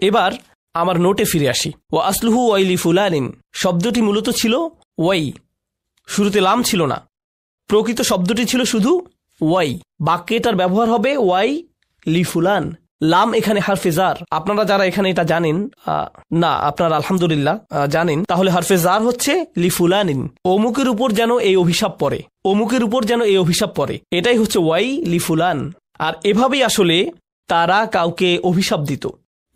এবার আমার নোটে ফিরে আসি। ও আসলুহু ওয়াইলি ফুলানিন শব্দটি মূলত ছিল ওয়াই, শুরুতে লাম ছিল না। প্রকৃত শব্দটি ছিল শুধু ওয়াই। বাক্যেটার ব্যবহার হবে ওয়াই লি ফুলান। লাম এখানে হারফে জার। আপনারা যারা এখানে এটা জানেন না, আপনারা আলহামদুলিল্লাহ জানেন, তাহলে হারফে জার হচ্ছে লি ফুলানিন। অমুকের উপর যেন এই অভিশাপ পড়ে, অমুকের উপর যেন এই অভিশাপ পড়ে, এটাই হচ্ছে ওয়াই লি ফুলান। আর এভাবেই আসলে তারা কাউকে অভিশাপ দিত,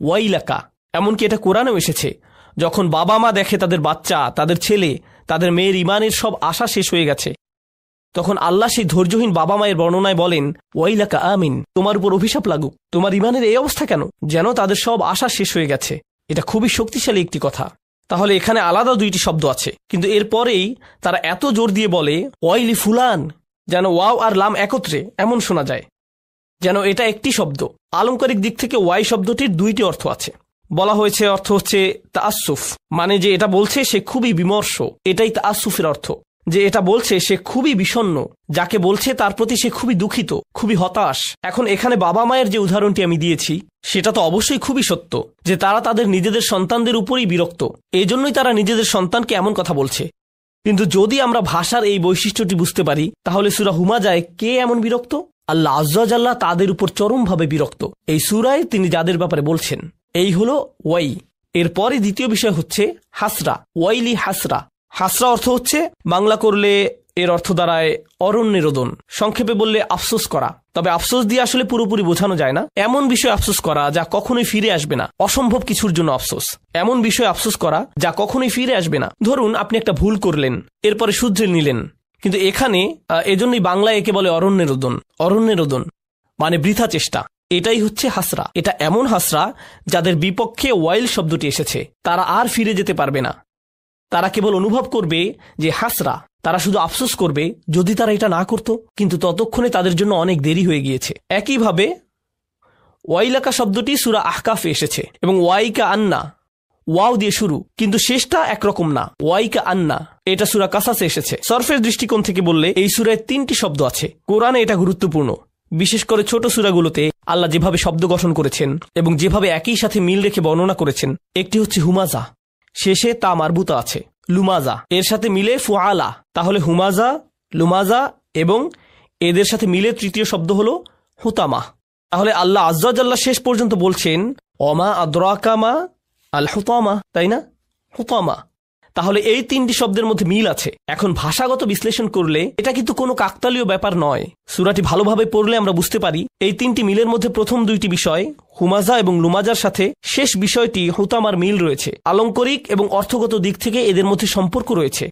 ওয়াইলাকা। এমনকি এটা কোরআনেও এসেছে, যখন বাবা মা দেখে তাদের বাচ্চা, তাদের ছেলে, তাদের মেয়ের ইমানের সব আশা শেষ হয়ে গেছে, তখন আল্লাহ সেই ধৈর্যহীন বাবা মায়ের বর্ণনায় বলেন, ওয়াইলাকা আমিন, তোমার উপর অভিশাপ লাগুক, তোমার ইমানের এই অবস্থা কেন, যেন তাদের সব আশা শেষ হয়ে গেছে। এটা খুবই শক্তিশালী একটি কথা। তাহলে এখানে আলাদা দুইটি শব্দ আছে, কিন্তু এরপরেই তারা এত জোর দিয়ে বলে ওয়াইলি ফুলান, যেন ওয়াও আর লাম একত্রে এমন শোনা যায়, যেন এটা একটি শব্দ। আলংকারিক দিক থেকে ওয়াই শব্দটির দুইটি অর্থ আছে। বলা হয়েছে অর্থ হচ্ছে তাআসসুফ, মানে যে এটা বলছে সে খুবই বিমর্ষ, এটাই তাআসসুফের অর্থ। যে এটা বলছে সে খুবই বিষণ্ণ, যাকে বলছে তার প্রতি সে খুবই দুঃখিত, খুবই হতাশ। এখন এখানে বাবা মায়ের যে উদাহরণটি আমি দিয়েছি, সেটা তো অবশ্যই খুবই সত্য যে তারা তাদের নিজেদের সন্তানদের উপরই বিরক্ত, এই জন্যই তারা নিজেদের সন্তানকে এমন কথা বলছে। কিন্তু যদি আমরা ভাষার এই বৈশিষ্ট্যটি বুঝতে পারি, তাহলে সূরা হুমাজায় কে এমন বিরক্ত? আল্লাহ আজ্জা ওয়া জাল্লা তাদের উপর চরমভাবে বিরক্ত। এই সূরায় তিনি যাদের ব্যাপারে বলছেন, এই হলো ওয়াই। এরপরে দ্বিতীয় বিষয় হচ্ছে হাসরা, ওয়াইলি হাসরা। হাসরা অর্থ হচ্ছে, বাংলা করলে এর অর্থ দাঁড়ায় অরণ্যে রোদন, সংক্ষেপে বললে আফসোস করা। তবে আফসোস দিয়ে আসলে পুরোপুরি বোঝানো যায় না। এমন বিষয় আফসোস করা যা কখনোই ফিরে আসবে না, অসম্ভব কিছুর জন্য আফসোস। এমন বিষয় আফসোস করা যা কখনোই ফিরে আসবে না। ধরুন আপনি একটা ভুল করলেন, এরপরে শুধরে নিলেন, কিন্তু এখানে এজন্যই বাংলায় একে বলে অরণ্যে রোদন। অরণ্যে রোদন মানে বৃথা চেষ্টা। এটাই হচ্ছে হাসরা। এটা এমন হাসরা যাদের বিপক্ষে ওয়াইল শব্দটি এসেছে, তারা আর ফিরে যেতে পারবে না। তারা কেবল অনুভব করবে যে হাসরা, তারা শুধু আফসোস করবে যদি তারা এটা না করত, কিন্তু ততক্ষণে তাদের জন্য অনেক দেরি হয়ে গিয়েছে। একইভাবে ওয়াইলাকা শব্দটি সূরা আহকাফে এসেছে এবং ওয়াইকা আন্না, ওয়াও দিয়ে শুরু, কিন্তু শেষটা একরকম না, ওয়াইকা আন্না। এটা সূরা কাসাসে এসেছে। সরফের দৃষ্টিকোণ থেকে বললে এই সূরায় 3টি শব্দ আছে। কোরআনে এটা গুরুত্বপূর্ণ, বিশেষ করে ছোট সূরাগুলোতে আল্লাহ যেভাবে শব্দ গঠন করেছেন এবং যেভাবে একই সাথে মিল রেখে বর্ণনা করেছেন। একটি হচ্ছে হুমাজা, শেষে তা মারবুতা আছে, লুমাজা, এর সাথে মিলে ফুআলা। তাহলে হুমাজা, লুমাজা এবং এদের সাথে মিলে তৃতীয় শব্দ হলো হুতামা। তাহলে আল্লাহ আজ্জা ওয়া জাল্লা শেষ পর্যন্ত বলছেন ওমা আদরাকা মা আল হুতামা, তাই না? হুতামা। তাহলে এই 3টি শব্দের মধ্যে মিল আছে। এখন ভাষাগত বিশ্লেষণ করলে এটা কিন্তু কোনো কাকতালীয় ব্যাপার নয়। সূরাটি ভালোভাবে পড়লে আমরা বুঝতে পারি এই 3টি মিলের মধ্যে প্রথম 2টি বিষয় হুমাজা এবং লুমাজার সাথে শেষ বিষয়টি হুতামার মিল রয়েছে। আলংকারিক এবং অর্থগত দিক থেকে এদের মধ্যে সম্পর্ক রয়েছে।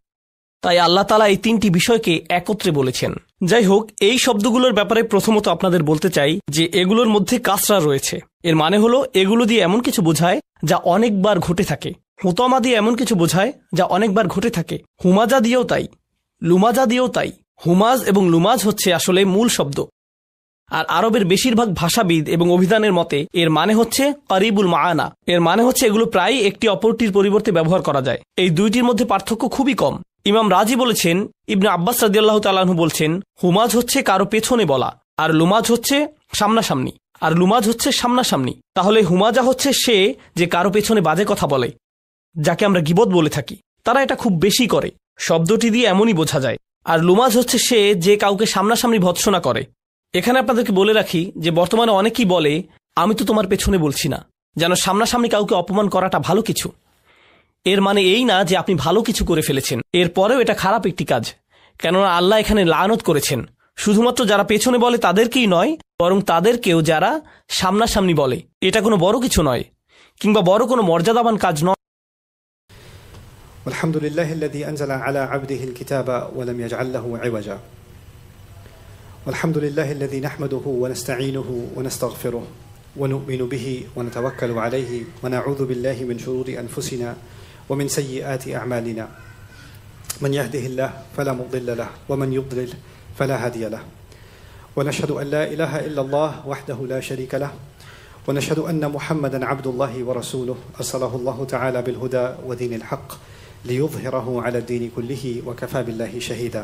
তাই আল্লাহ তাআলা এই 3টি বিষয়কে একত্রে বলেছেন। যাই হোক, এই শব্দগুলোর ব্যাপারে প্রথমত আপনাদের বলতে চাই যে এগুলোর মধ্যে কাসরা রয়েছে। এর মানে হলো এগুলো দিয়ে এমন কিছু বোঝায় যা অনেকবার ঘটে থাকে। হুতামা দিয়ে এমন কিছু বোঝায় যা অনেকবার ঘটে থাকে। হুমাজা দিয়েও তাই, লুমাজা দিয়েও তাই। হুমাজ এবং লুমাজ হচ্ছে আসলে মূল শব্দ। আর আরবের বেশিরভাগ ভাষাবিদ এবং অভিধানের মতে এর মানে হচ্ছে কারিবুল মাআনা। এর মানে হচ্ছে এগুলো প্রায় একটি অপরটির পরিবর্তে ব্যবহার করা যায়। এই দুইটির মধ্যে পার্থক্য খুবই কম। ইমাম রাজি বলেছেন, ইবনে আব্বাস রাদিয়াল্লাহু তাআলা আনহু বলছেন, হুমাজ হচ্ছে কারো পেছনে বলা, আর লুমাজ হচ্ছে সামনাসামনি। তাহলে হুমাজা হচ্ছে সে যে কারো পেছনে বাজে কথা বলে, যাকে আমরা গীবত বলে থাকি। তারা এটা খুব বেশি করে, শব্দটি দিয়ে এমনই বোঝা যায়। আর লুমাজ হচ্ছে সে যে কাউকে সামনাসামনি ভৎসনা করে। এখানে আপনাদেরকে বলে রাখি যে বর্তমানে অনেকেই বলে আমি তো তোমার পেছনে বলছি না, যেন সামনাসামনি কাউকে অপমান করাটা ভালো কিছু। এর মানে এই না যে আপনি ভালো কিছু করে ফেলেছেন, এরপরেও এটা খারাপ একটি কাজ। কেননা আল্লাহ এখানে লানত করেছেন শুধুমাত্র যারা পেছনে বলে তাদেরকেই নয়, বরং তাদেরকেও যারা সামনাসামনি বলে। এটা কোনো বড় কিছু নয়, কিংবা বড় কোনো মর্যাদাবান কাজ নয়। আলহামদুলিল্লাহিল্লাযী আনজালা আলা আবদিহি আল-কিতাবা ওয়া লাম ইয়াজআল লাহু ইওয়াজা। আলহামদুলিল্লাহিল্লাযী নাহমাদুহু ওয়া নাস্তাঈনুহু ওয়া নাস্তাগফিরুহু ওয়া নু'মিনু বিহি ওয়া নাতাওয়াক্কালু আলাইহি ওয়া নাউযু বিল্লাহি মিন শুরুরি আনফুসিনা ওয়া মিন সাইয়্যাতি আ'মালিনা। মান ইয়াহদিহিল্লাহু ফালা মুদিল্লা লাহু ওয়া মান ইউদ্লিল ফালা হাদিয়া লাহু। ওয়া নাশহাদু আন লা ইলাহা ইল্লাল্লাহ ওয়াহদাহু লা শারীকা লাহু ওয়া নাশহাদু আন্না মুহাম্মাদান আবদুল্লাহি ওয়া রাসূলুহু আরসালাহুল্লাহু তাআলা বিল হুদা ওয়া দীনিল হক ليظهره على الدين كله وكفى بالله شهيدا.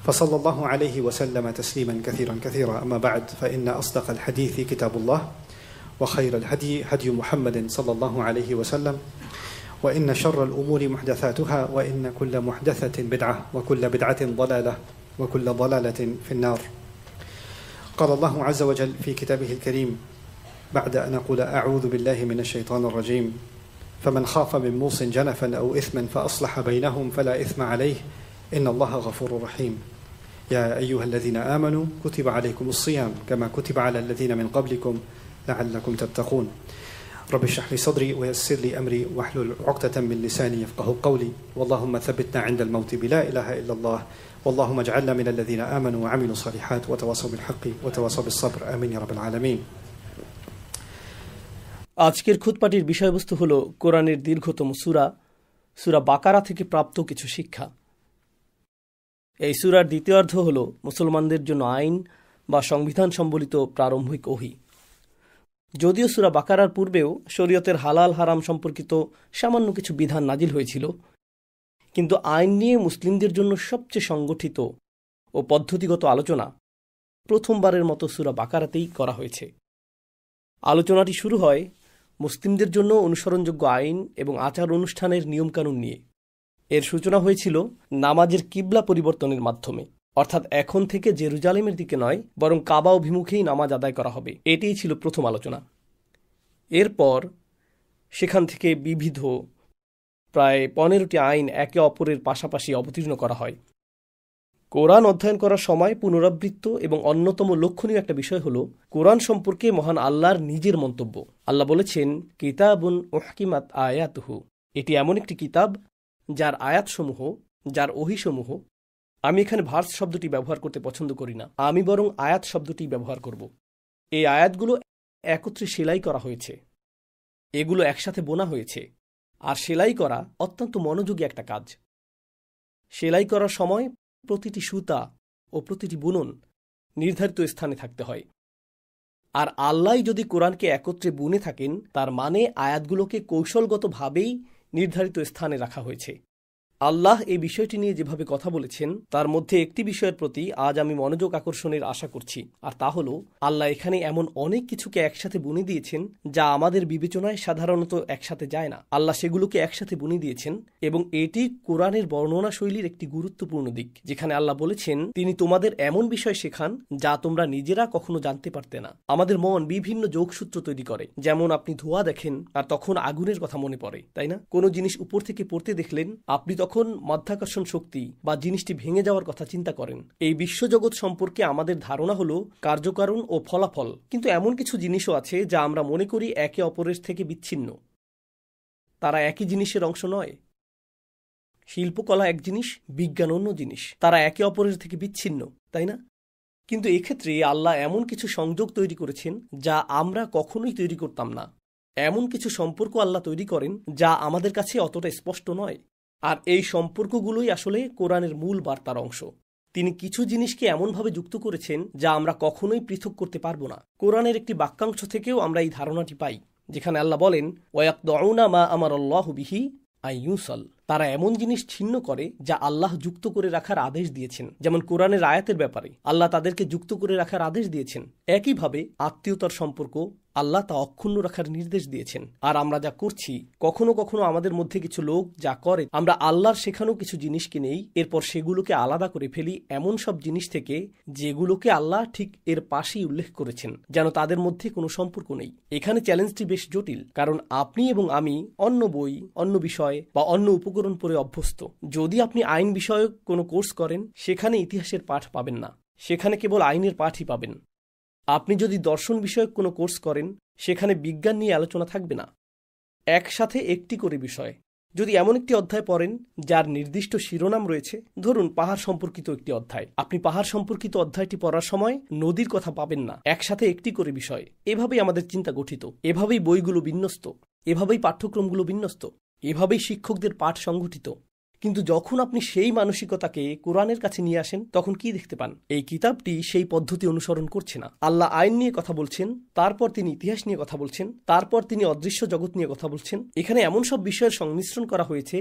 فصلى الله عليه وسلم تسليما كثيرا كثيرا. أما بعد، فإن أصدق الحديث كتاب الله، وخير الهدي هدي محمد صلى الله عليه وسلم وإن شر الأمور محدثاتها وإن كل محدثة بدعة وكل بدعة ضلالة وكل ضلالة في النار. قال الله عز وجل في كتابه الكريم بعد أن أقول أعوذ بالله من الشيطان الرجيم فمن خاف من موص جنفا أو إثما فأصلح بينهم فلا إثم عليه إن الله غفور رحيم. يا أيها الذين آمنوا كتب عليكم الصيام كما كتب على الذين من قبلكم لعلكم تتقون. رب اشرح لي صدري ويسر لي أمري واحلل عقدة من لساني يفقهوا قولي اللهم ثبتنا عند الموت بلا إله إلا الله واللهم اجعلنا من الذين آمنوا وعملوا الصالحات وتواصوا بالحق وتواصوا بالصبر آمين يا رب العالمين. আজকের খুতবাটির বিষয়বস্তু হল কোরআনের দীর্ঘতম সূরা সূরা বাকারা থেকে প্রাপ্ত কিছু শিক্ষা। এই সূরার দ্বিতীয়ার্ধ হল মুসলমানদের জন্য আইন বা সংবিধান সম্বলিত প্রারম্ভিক ওহী। যদিও সূরা বাকারার পূর্বেও শরীয়তের হালাল হারাম সম্পর্কিত সামান্য কিছু বিধান নাজিল হয়েছিল, কিন্তু আইন নিয়ে মুসলিমদের জন্য সবচেয়ে সংগঠিত ও পদ্ধতিগত আলোচনা প্রথমবারের মতো সূরা বাকারাতেই করা হয়েছে। আলোচনাটি শুরু হয় মুসলিমদের জন্য অনুসরণযোগ্য আইন এবং আচার অনুষ্ঠানের নিয়মকানুন নিয়ে। এর সূচনা হয়েছিল নামাজের কিবলা পরিবর্তনের মাধ্যমে, অর্থাৎ এখন থেকে জেরুজালেমের দিকে নয় বরং কাবা অভিমুখেই নামাজ আদায় করা হবে। এটিই ছিল প্রথম আলোচনা। এরপর সেখান থেকে বিবিধ প্রায় 15টি আইন একে অপরের পাশাপাশি অবতীর্ণ করা হয়। কোরআন অধ্যয়ন করার সময় পুনরাবৃত্ত এবং অন্যতম লক্ষণীয় একটা বিষয় হল কোরআন সম্পর্কে মহান আল্লাহর নিজের মন্তব্য। আল্লাহ বলেছেন, কিতাবুন উহকিমাত আয়াতুহু, এটি এমন একটি কিতাব যার আয়াতসমূহ, যার ওহীসমূহ, আমি এখানে ভার্স শব্দটি ব্যবহার করতে পছন্দ করি না, আমি বরং আয়াত শব্দটি ব্যবহার করব। এই আয়াতগুলো একত্রে সেলাই করা হয়েছে, এগুলো একসাথে বোনা হয়েছে। আর সেলাই করা অত্যন্ত মনোযোগী একটা কাজ। সেলাই করার সময় প্রতিটি সুতা ও প্রতিটি বুনন নির্ধারিত স্থানে থাকতে হয়। আর আল্লাহ যদি কোরআনকে একত্রে বুনে থাকেন, তার মানে আয়াতগুলোকে কৌশলগতভাবেই নির্ধারিত স্থানে রাখা হয়েছে। আল্লাহ এই বিষয়টি নিয়ে যেভাবে কথা বলেছেন, তার মধ্যে একটি বিষয়ের প্রতি আজ আমি মনোযোগ আকর্ষণের আশা করছি, আর তা হল আল্লাহ এখানে এমন অনেক কিছুকে একসাথে বুনে দিয়েছেন যা আমাদের বিবেচনায় সাধারণত একসাথে যায় না। আল্লাহ সেগুলোকে একসাথে বুনে দিয়েছেন এবং এটি কোরআনের বর্ণনা শৈলীর একটি গুরুত্বপূর্ণ দিক, যেখানে আল্লাহ বলেছেন তিনি তোমাদের এমন বিষয় শেখান যা তোমরা নিজেরা কখনো জানতে পারতে না। আমাদের মন বিভিন্ন যোগসূত্র তৈরি করে, যেমন আপনি ধোঁয়া দেখেন আর তখন আগুনের কথা মনে পড়ে, তাই না? কোনো জিনিস উপর থেকে পড়তে দেখলেন, আপনি তখন মাধ্যাকর্ষণ শক্তি বা জিনিসটি ভেঙে যাওয়ার কথা চিন্তা করেন। এই বিশ্বজগৎ সম্পর্কে আমাদের ধারণা হলো কার্যকারণ ও ফলাফল, কিন্তু এমন কিছু জিনিসও আছে যা আমরা মনে করি একে অপরের থেকে বিচ্ছিন্ন। তারা একই জিনিসের অংশ নয়। শিল্পকলা এক জিনিস, বিজ্ঞান অন্য জিনিস। তারা একে অপরের থেকে বিচ্ছিন্ন, তাই না? কিন্তু এক্ষেত্রে আল্লাহ এমন কিছু সংযোগ তৈরি করেছেন যা আমরা কখনোই তৈরি করতাম না। এমন কিছু সম্পর্ক আল্লাহ তৈরি করেন যা আমাদের কাছে অতটা স্পষ্ট নয়। আর এই সম্পর্কগুলোই আসলে কোরআনের মূল বার্তার অংশ। তিনি কিছু জিনিসকে এমনভাবে যুক্ত করেছেন যা আমরা কখনোই পৃথক করতে পারবো না। কোরআনের একটি বাক্যাংশ থেকেও আমরা এই ধারণাটি পাই, যেখানে আল্লাহ বলেন, ওয়ায়াকদউনা মা আমারাল্লাহু বিহি আইয়ুসাল, তারা এমন জিনিস ছিন্ন করে যা আল্লাহ যুক্ত করে রাখার আদেশ দিয়েছেন। যেমন কোরআনের আয়াতের ব্যাপারে আল্লাহ তাদেরকে যুক্ত করে রাখার আদেশ দিয়েছেন, একইভাবে আত্মীয়তার সম্পর্ক আল্লাহ তা অক্ষুণ্ণ রাখার নির্দেশ দিয়েছেন। আর আমরা যা করছি, কখনো কখনো আমাদের মধ্যে কিছু লোক যা করে, আমরা আল্লাহর শেখানো কিছু জিনিসকে নেই, এরপর সেগুলোকে আলাদা করে ফেলি এমন সব জিনিস থেকে যেগুলোকে আল্লাহ ঠিক এর পাশেই উল্লেখ করেছেন, যেন তাদের মধ্যে কোনো সম্পর্ক নেই। এখানে চ্যালেঞ্জটি বেশ জটিল, কারণ আপনি এবং আমি অন্য বই, অন্য বিষয় বা অন্য উপকরণ পড়ে অভ্যস্ত। যদি আপনি আইন বিষয়ক কোনো কোর্স করেন, সেখানে ইতিহাসের পাঠ পাবেন না, সেখানে কেবল আইনের পাঠই পাবেন। আপনি যদি দর্শন বিষয়ক কোনো কোর্স করেন, সেখানে বিজ্ঞান নিয়ে আলোচনা থাকবে না। একসাথে একটি করে বিষয়। যদি এমন একটি অধ্যায় পড়েন যার নির্দিষ্ট শিরোনাম রয়েছে, ধরুন পাহাড় সম্পর্কিত একটি অধ্যায়, আপনি পাহাড় সম্পর্কিত অধ্যায়টি পড়ার সময় নদীর কথা পাবেন না। একসাথে একটি করে বিষয়। এভাবেই আমাদের চিন্তা গঠিত, এভাবেই বইগুলো বিন্যস্ত, এভাবেই পাঠ্যক্রমগুলো বিন্যস্ত, এভাবেই শিক্ষকদের পাঠ সংগঠিত। কিন্তু যখন আপনি সেই মানসিকতাকে কোরআনের কাছে নিয়ে আসেন, তখন কি দেখতে পান? এই কিতাবটি সেই পদ্ধতি অনুসরণ করছে না। আল্লাহ আইন নিয়ে কথা বলছেন, তারপর তিনি ইতিহাস নিয়ে কথা বলছেন, তারপর তিনি অদৃশ্য জগৎ নিয়ে কথা বলছেন। এখানে এমন সব বিষয়ের সংমিশ্রণ করা হয়েছে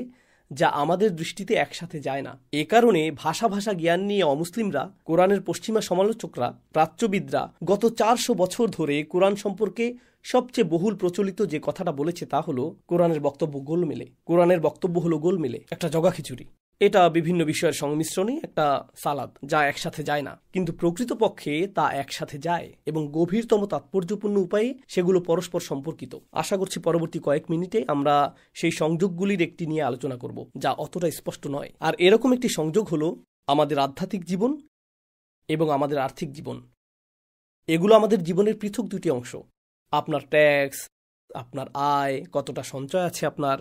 যা আমাদের দৃষ্টিতে একসাথে যায় না। এ কারণে ভাষা জ্ঞান নিয়ে অমুসলিমরা, কোরআনের পশ্চিমা সমালোচকরা, প্রাচ্যবিদরা গত 400 বছর ধরে কোরআন সম্পর্কে সবচেয়ে বহুল প্রচলিত যে কথাটা বলেছে তা হলো কোরআনের বক্তব্য গোলমেলে। কোরআনের বক্তব্য হলো গোলমেলে, একটা জগা খিচুড়ি। এটা বিভিন্ন বিষয়ের সংমিশ্রণে একটা সালাদ, যা একসাথে যায় না। কিন্তু প্রকৃতপক্ষে তা একসাথে যায় এবং গভীরতম তাৎপর্যপূর্ণ উপায়ে সেগুলো পরস্পর সম্পর্কিত। আশা করছি পরবর্তী কয়েক মিনিটে আমরা সেই সংযোগগুলির একটি নিয়ে আলোচনা করব, যা অতটা স্পষ্ট নয়। আর এরকম একটি সংযোগ হলো আমাদের আধ্যাত্মিক জীবন এবং আমাদের আর্থিক জীবন। এগুলো আমাদের জীবনের পৃথক দুটি অংশ। আপনার ট্যাক্স, আপনার আয়, কতটা সঞ্চয় আছে আপনার,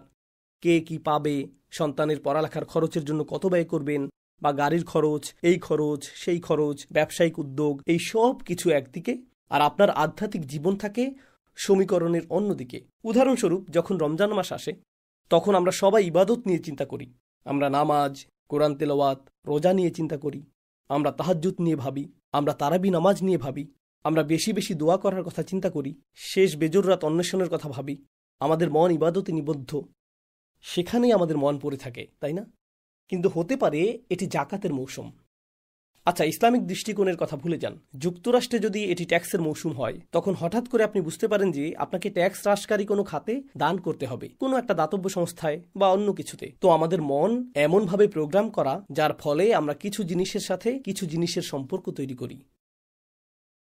কে কি পাবে, সন্তানের পড়ালেখার খরচের জন্য কত ব্যয় করবেন, বা গাড়ির খরচ, এই খরচ, সেই খরচ, ব্যবসায়িক উদ্যোগ, এই সব কিছু একদিকে, আর আপনার আধ্যাত্মিক জীবন থাকে সমীকরণের অন্যদিকে। উদাহরণস্বরূপ, যখন রমজান মাস আসে তখন আমরা সবাই ইবাদত নিয়ে চিন্তা করি। আমরা নামাজ, কোরআন তেলাওয়াত, রোজা নিয়ে চিন্তা করি। আমরা তাহাজ্জুদ নিয়ে ভাবি, আমরা তারাবি নামাজ নিয়ে ভাবি, আমরা বেশি বেশি দোয়া করার কথা চিন্তা করি, শেষ বেজর রাত অন্বেষণের কথা ভাবি। আমাদের মন ইবাদতে নিবদ্ধ, সেখানেই আমাদের মন পড়ে থাকে, তাই না? কিন্তু হতে পারে এটি জাকাতের মৌসুম। আচ্ছা, ইসলামিক দৃষ্টিকোণের কথা ভুলে যান। যুক্তরাষ্ট্রে যদি এটি ট্যাক্সের মৌসুম হয়, তখন হঠাৎ করে আপনি বুঝতে পারেন যে আপনাকে ট্যাক্স হ্রাসকারী কোনো খাতে দান করতে হবে, কোনো একটা দাতব্য সংস্থায় বা অন্য কিছুতে। তো আমাদের মন এমনভাবে প্রোগ্রাম করা, যার ফলে আমরা কিছু জিনিসের সাথে কিছু জিনিসের সম্পর্ক তৈরি করি।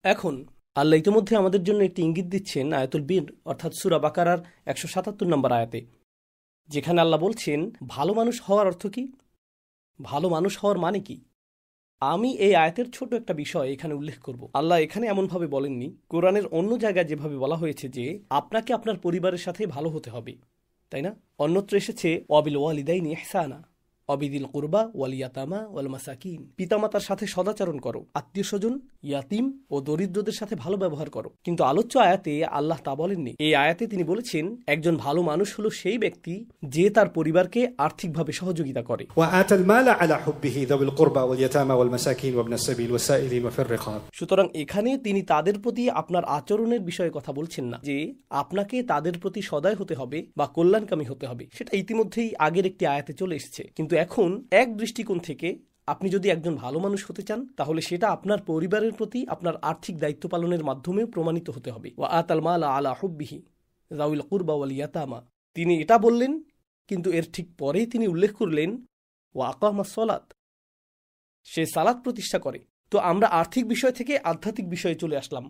এখন আল্লাহ ইতিমধ্যে আমাদের জন্য একটি ইঙ্গিত দিচ্ছেন আয়াতুল বীর, অর্থাৎ সূরা বাকারার 177 নম্বর আয়াতে, যেখানে আল্লাহ বলছেন ভালো মানুষ হওয়ার অর্থ কি, ভালো মানুষ হওয়ার মানে কি। আমি এই আয়াতের ছোট একটা বিষয় এখানে উল্লেখ করব। আল্লাহ এখানে এমনভাবে বলেননি। কোরআনের অন্য জায়গায় যেভাবে বলা হয়েছে যে আপনাকে আপনার পরিবারের সাথে ভালো হতে হবে, তাই না? অন্যত্র এসেছে ওয়াবিল ওয়ালিদাইনি ইহসানা অবিদিল কুরবা ওয়াল ইয়াতামা ওয়াল মাসাকিন, পিতামাতার সাথে সদাচরণ করো, আত্মীয় স্বজন, ইয়াতিম ও দরিদ্রদের সাথে ভালো ব্যবহার করো। কিন্তু আলোচ্য আয়াতে আল্লাহ তা বলেননি। এই আয়াতে তিনি বলেছেন একজন ভালো মানুষ হলো সেই ব্যক্তি যে তার পরিবারকে আর্থিকভাবে সহযোগিতা করে। وآتى المال على حبه ذوي القربى واليتامى والمساكين وابن السبيل والسائلين وفي الرقاب। সুতরাং এখানে তিনি তাদের প্রতি আপনার আচরণের বিষয়ে কথা বলছেন না, যে আপনাকে তাদের প্রতি সদয় হতে হবে বা কল্যাণকামী হতে হবে। সেটা ইতিমধ্যেই আগের একটি আয়াতে চলে এসেছে। কিন্তু এখন এক দৃষ্টিকোণ থেকে আপনি যদি একজন ভালো মানুষ হতে চান, তাহলে সেটা আপনার পরিবারের প্রতি আপনার আর্থিক দায়িত্ব পালনের মাধ্যমে প্রমাণিত হতে হবে। ওয়া আতাল মালা আলা হুব্বিহি যাউল কুরবা ওয়াল ইয়াতামা। তিনি এটা বললেন, কিন্তু এর ঠিক পরেই তিনি উল্লেখ করলেন ওয়া আকামাস সালাত, সে সালাত প্রতিষ্ঠা করে। তো আমরা আর্থিক বিষয় থেকে আধ্যাত্মিক বিষয়ে চলে আসলাম।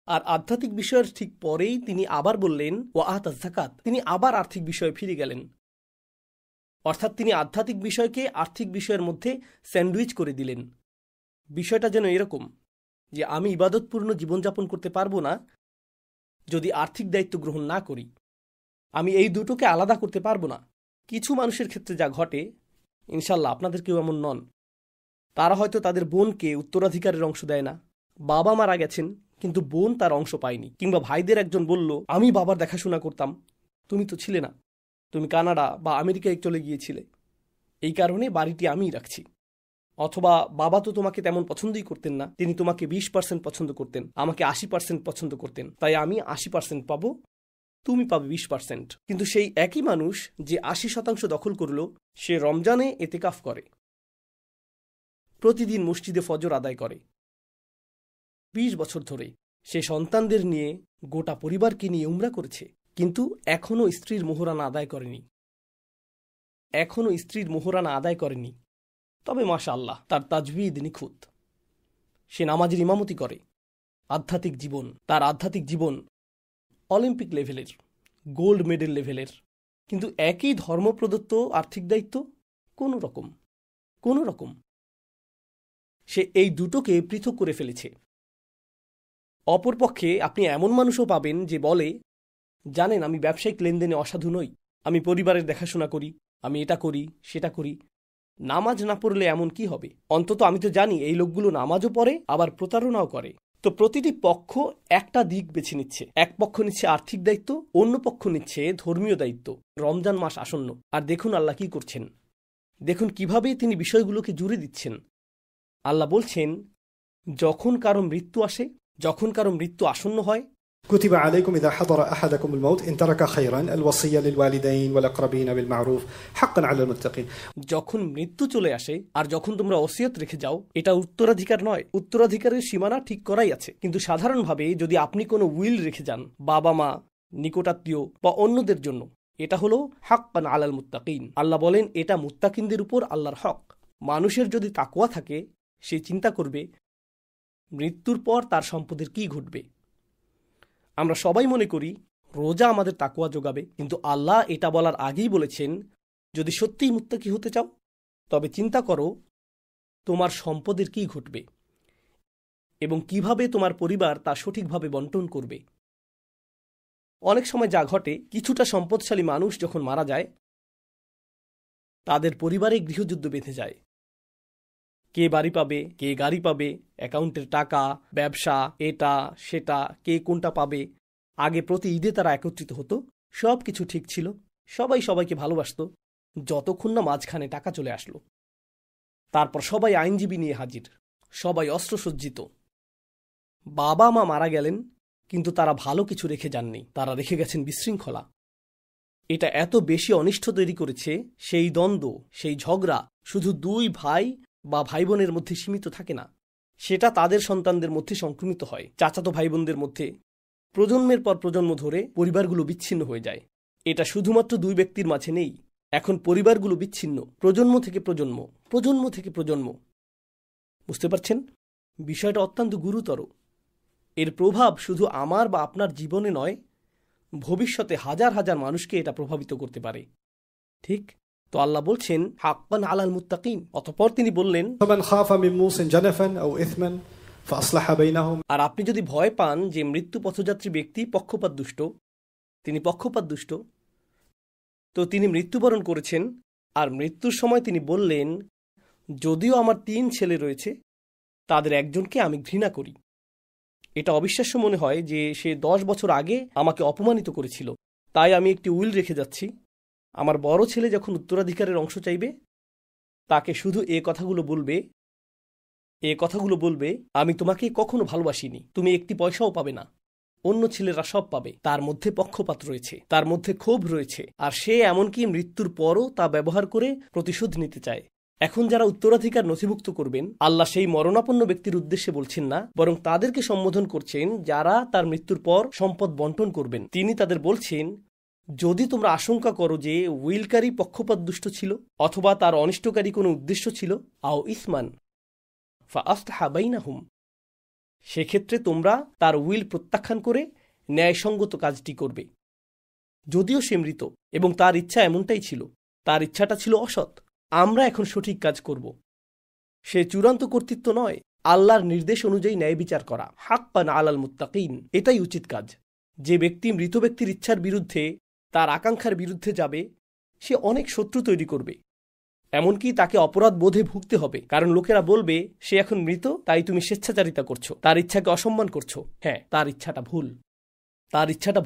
আর আধ্যাত্মিক বিষয়ের ঠিক পরেই তিনি আবার বললেন ওয়া আতাজ যাকাত, তিনি আবার আর্থিক বিষয়ে ফিরে গেলেন। অর্থাৎ তিনি আধ্যাত্মিক বিষয়কে আর্থিক বিষয়ের মধ্যে স্যান্ডউইচ করে দিলেন। বিষয়টা যেন এরকম যে আমি ইবাদতপূর্ণ জীবনযাপন করতে পারবো না যদি আর্থিক দায়িত্ব গ্রহণ না করি। আমি এই দুটোকে আলাদা করতে পারবো না। কিছু মানুষের ক্ষেত্রে যা ঘটে, ইনশাল্লাহ আপনাদের কেউ এমন নন, তারা হয়তো তাদের বোনকে উত্তরাধিকারের অংশ দেয় না। বাবা মারা গেছেন কিন্তু বোন তার অংশ পায়নি। কিংবা ভাইদের একজন বলল আমি বাবার দেখাশোনা করতাম, তুমি তো ছিলে না, তুমি কানাডা বা আমেরিকায় চলে গিয়েছিলে, এই কারণে বাড়িটি আমিই রাখছি। অথবা বাবা তো তোমাকে তেমন পছন্দই করতেন না, তিনি তোমাকে 20% পছন্দ করতেন, আমাকে 80% পছন্দ করতেন, তাই আমি 80% পাবো, তুমি পাবে 20%। কিন্তু সেই একই মানুষ যে 80% দখল করল, সে রমজানে এতেকাফ করে, প্রতিদিন মসজিদে ফজর আদায় করে, 20 বছর ধরে সে সন্তানদের নিয়ে গোটা পরিবারকে নিয়ে উমরা করেছে, কিন্তু এখনও স্ত্রীর মোহরানা আদায় করেনি। তবে মাশাআল্লাহ, তার তাজবিদ নিখুঁত, সে নামাজের ইমামতি করে। তার আধ্যাত্মিক জীবন অলিম্পিক লেভেলের, গোল্ড মেডেল লেভেলের। কিন্তু একই ধর্ম প্রদত্ত আর্থিক দায়িত্ব কোনো রকম সে এই দুটোকে পৃথক করে ফেলেছে। অপরপক্ষে আপনি এমন মানুষও পাবেন যে বলে, জানেন আমি ব্যবসায়িক লেনদেনে অসাধু নই, আমি পরিবারের দেখাশোনা করি, আমি এটা করি সেটা করি, নামাজ না পড়লে এমন কি হবে? অন্তত আমি তো জানি এই লোকগুলো নামাজও পড়ে আবার প্রতারণাও করে। তো প্রতিটি পক্ষ একটা দিক বেছে নিচ্ছে। এক পক্ষ নিচ্ছে আর্থিক দায়িত্ব, অন্য পক্ষ নিচ্ছে ধর্মীয় দায়িত্ব। রমজান মাস আসন্ন, আর দেখুন আল্লাহ কি করছেন, দেখুন কিভাবে তিনি বিষয়গুলোকে জুড়ে দিচ্ছেন। আল্লাহ বলছেন যখন কারো মৃত্যু আসন্ন হয়, كتب عليكم إذا حضر أحدكم الموت إن ترك خيرا الوصية للوالدين والأقربين بالمعروف حقا على المتقين. যখন মৃত্যু চলে আসে আর যখন তোমরা ওসিয়ত রেখে যাও, এটা উত্তরাধিকার নয়। উত্তরাধিকারের সীমানা ঠিক করাই আছে, কিন্তু সাধারণভাবে যদি আপনি কোনো উইল রেখে যান বাবা মা, নিকটাত্মীয় বা অন্যদের জন্য, এটা হলো হাক্কান আলাল মুত্তাকিন। আল্লাহ বলেন এটা মুত্তাকিনদের উপর আল্লাহর হক। মানুষের যদি তাকওয়া থাকে, সে চিন্তা করবে মৃত্যুর পর তার সম্পদের কি ঘটবে। আমরা সবাই মনে করি রোজা আমাদের তাকওয়া যোগাবে, কিন্তু আল্লাহ এটা বলার আগেই বলেছেন যদি সত্যিই মুত্তাকি হতে চাও তবে চিন্তা করো তোমার সম্পদের কি ঘটবে এবং কিভাবে তোমার পরিবার তা সঠিকভাবে বন্টন করবে। অনেক সময় যা ঘটে, কিছুটা সম্পদশালী মানুষ যখন মারা যায় তাদের পরিবারে গৃহযুদ্ধ বেঁধে যায়। কে বাড়ি পাবে, কে গাড়ি পাবে, অ্যাকাউন্টের টাকা, ব্যবসা, এটা সেটা, কে কোনটা পাবে। আগে প্রতি ঈদে তারা একত্রিত হতো, সব কিছু ঠিক ছিল, সবাই সবাইকে ভালোবাসত, যতক্ষণ না মাঝখানে টাকা চলে আসলো। তারপর সবাই আইনজীবী নিয়ে হাজির, সবাই অস্ত্রসজ্জিত। বাবা মা মারা গেলেন, কিন্তু তারা ভালো কিছু রেখে যাননি, তারা রেখে গেছেন বিশৃঙ্খলা। এটা এত বেশি অনিষ্ট তৈরি করেছে, সেই দ্বন্দ্ব, সেই ঝগড়া শুধু দুই ভাই বা ভাই বোনের মধ্যে সীমিত থাকে না, সেটা তাদের সন্তানদের মধ্যে সংক্রমিত হয়, চাচাতো ভাই বোনদের মধ্যে। প্রজন্মের পর প্রজন্ম ধরে পরিবারগুলো বিচ্ছিন্ন হয়ে যায়। এটা শুধুমাত্র দুই ব্যক্তির মাঝে নেই, এখন পরিবারগুলো বিচ্ছিন্ন প্রজন্ম থেকে প্রজন্ম, প্রজন্ম থেকে প্রজন্ম। বুঝতে পারছেন, বিষয়টা অত্যন্ত গুরুতর। এর প্রভাব শুধু আমার বা আপনার জীবনে নয়, ভবিষ্যতে হাজার হাজার মানুষকে এটা প্রভাবিত করতে পারে। ঠিক তো আল্লাহ বলছেন হাক্কান আলাল মুত্তাকিন। অতঃপর তিনি বললেন فمن خاف من موص جنفا أو إثما فأصلح بينهم। আর আপনি যদি ভয় পান যে মৃত্যু পথযাত্রী ব্যক্তি পক্ষপাত দুষ্ট, তিনি পক্ষপাত দুষ্ট, তো তিনি মৃত্যুবরণ করেছেন আর মৃত্যুর সময় তিনি বললেন যদিও আমার 3 ছেলে রয়েছে, তাদের একজনকে আমি ঘৃণা করি। এটা অবিশ্বাস্য মনে হয় যে সে 10 বছর আগে আমাকে অপমানিত করেছিল, তাই আমি একটি উইল রেখে যাচ্ছি। আমার বড় ছেলে যখন উত্তরাধিকারের অংশ চাইবে, তাকে শুধু এ কথাগুলো বলবে আমি তোমাকে কখনো ভালোবাসিনি, তুমি একটি পয়সাও পাবে না, অন্য ছেলেরা সব পাবে। তার মধ্যে পক্ষপাত রয়েছে, তার মধ্যে ক্ষোভ রয়েছে, আর সে এমনকি মৃত্যুর পরও তা ব্যবহার করে প্রতিশোধ নিতে চায়। এখন যারা উত্তরাধিকার নথিভুক্ত করবেন, আল্লাহ সেই মরণাপন্ন ব্যক্তির উদ্দেশ্যে বলছেন না, বরং তাদেরকে সম্বোধন করছেন যারা তার মৃত্যুর পর সম্পদ বন্টন করবেন। তিনি তাদের বলছেন যদি তোমরা আশঙ্কা করো যে উইলকারী পক্ষপাত দুষ্ট ছিল অথবা তার অনিষ্টকারী কোনো উদ্দেশ্য ছিল, আও ইসমান ফাআসলাহা বাইনাহুম, সেক্ষেত্রে তোমরা তার উইল প্রত্যাখ্যান করে ন্যায়সঙ্গত কাজটি করবে। যদিও সে মৃত এবং তার ইচ্ছা এমনটাই ছিল, তার ইচ্ছাটা ছিল অসৎ, আমরা এখন সঠিক কাজ করব। সে চূড়ান্ত কর্তৃত্ব নয়, আল্লাহর নির্দেশ অনুযায়ী ন্যায় বিচার করা হাক্কান আলাল মুত্তাকিন, এটাই উচিত কাজ। যে ব্যক্তি মৃত ব্যক্তির ইচ্ছার বিরুদ্ধে, তার আকাঙ্ক্ষার বিরুদ্ধে যাবে, সে অনেক শত্রু তৈরি করবে, এমনকি তাকে অপরাধ বোধে ভুগতে হবে, কারণ লোকেরা বলবে সে এখন মৃত, তাই তুমি স্বেচ্ছাচারিতা করছো, তার ইচ্ছাকে অসম্মান করছো। হ্যাঁ, তার ইচ্ছাটা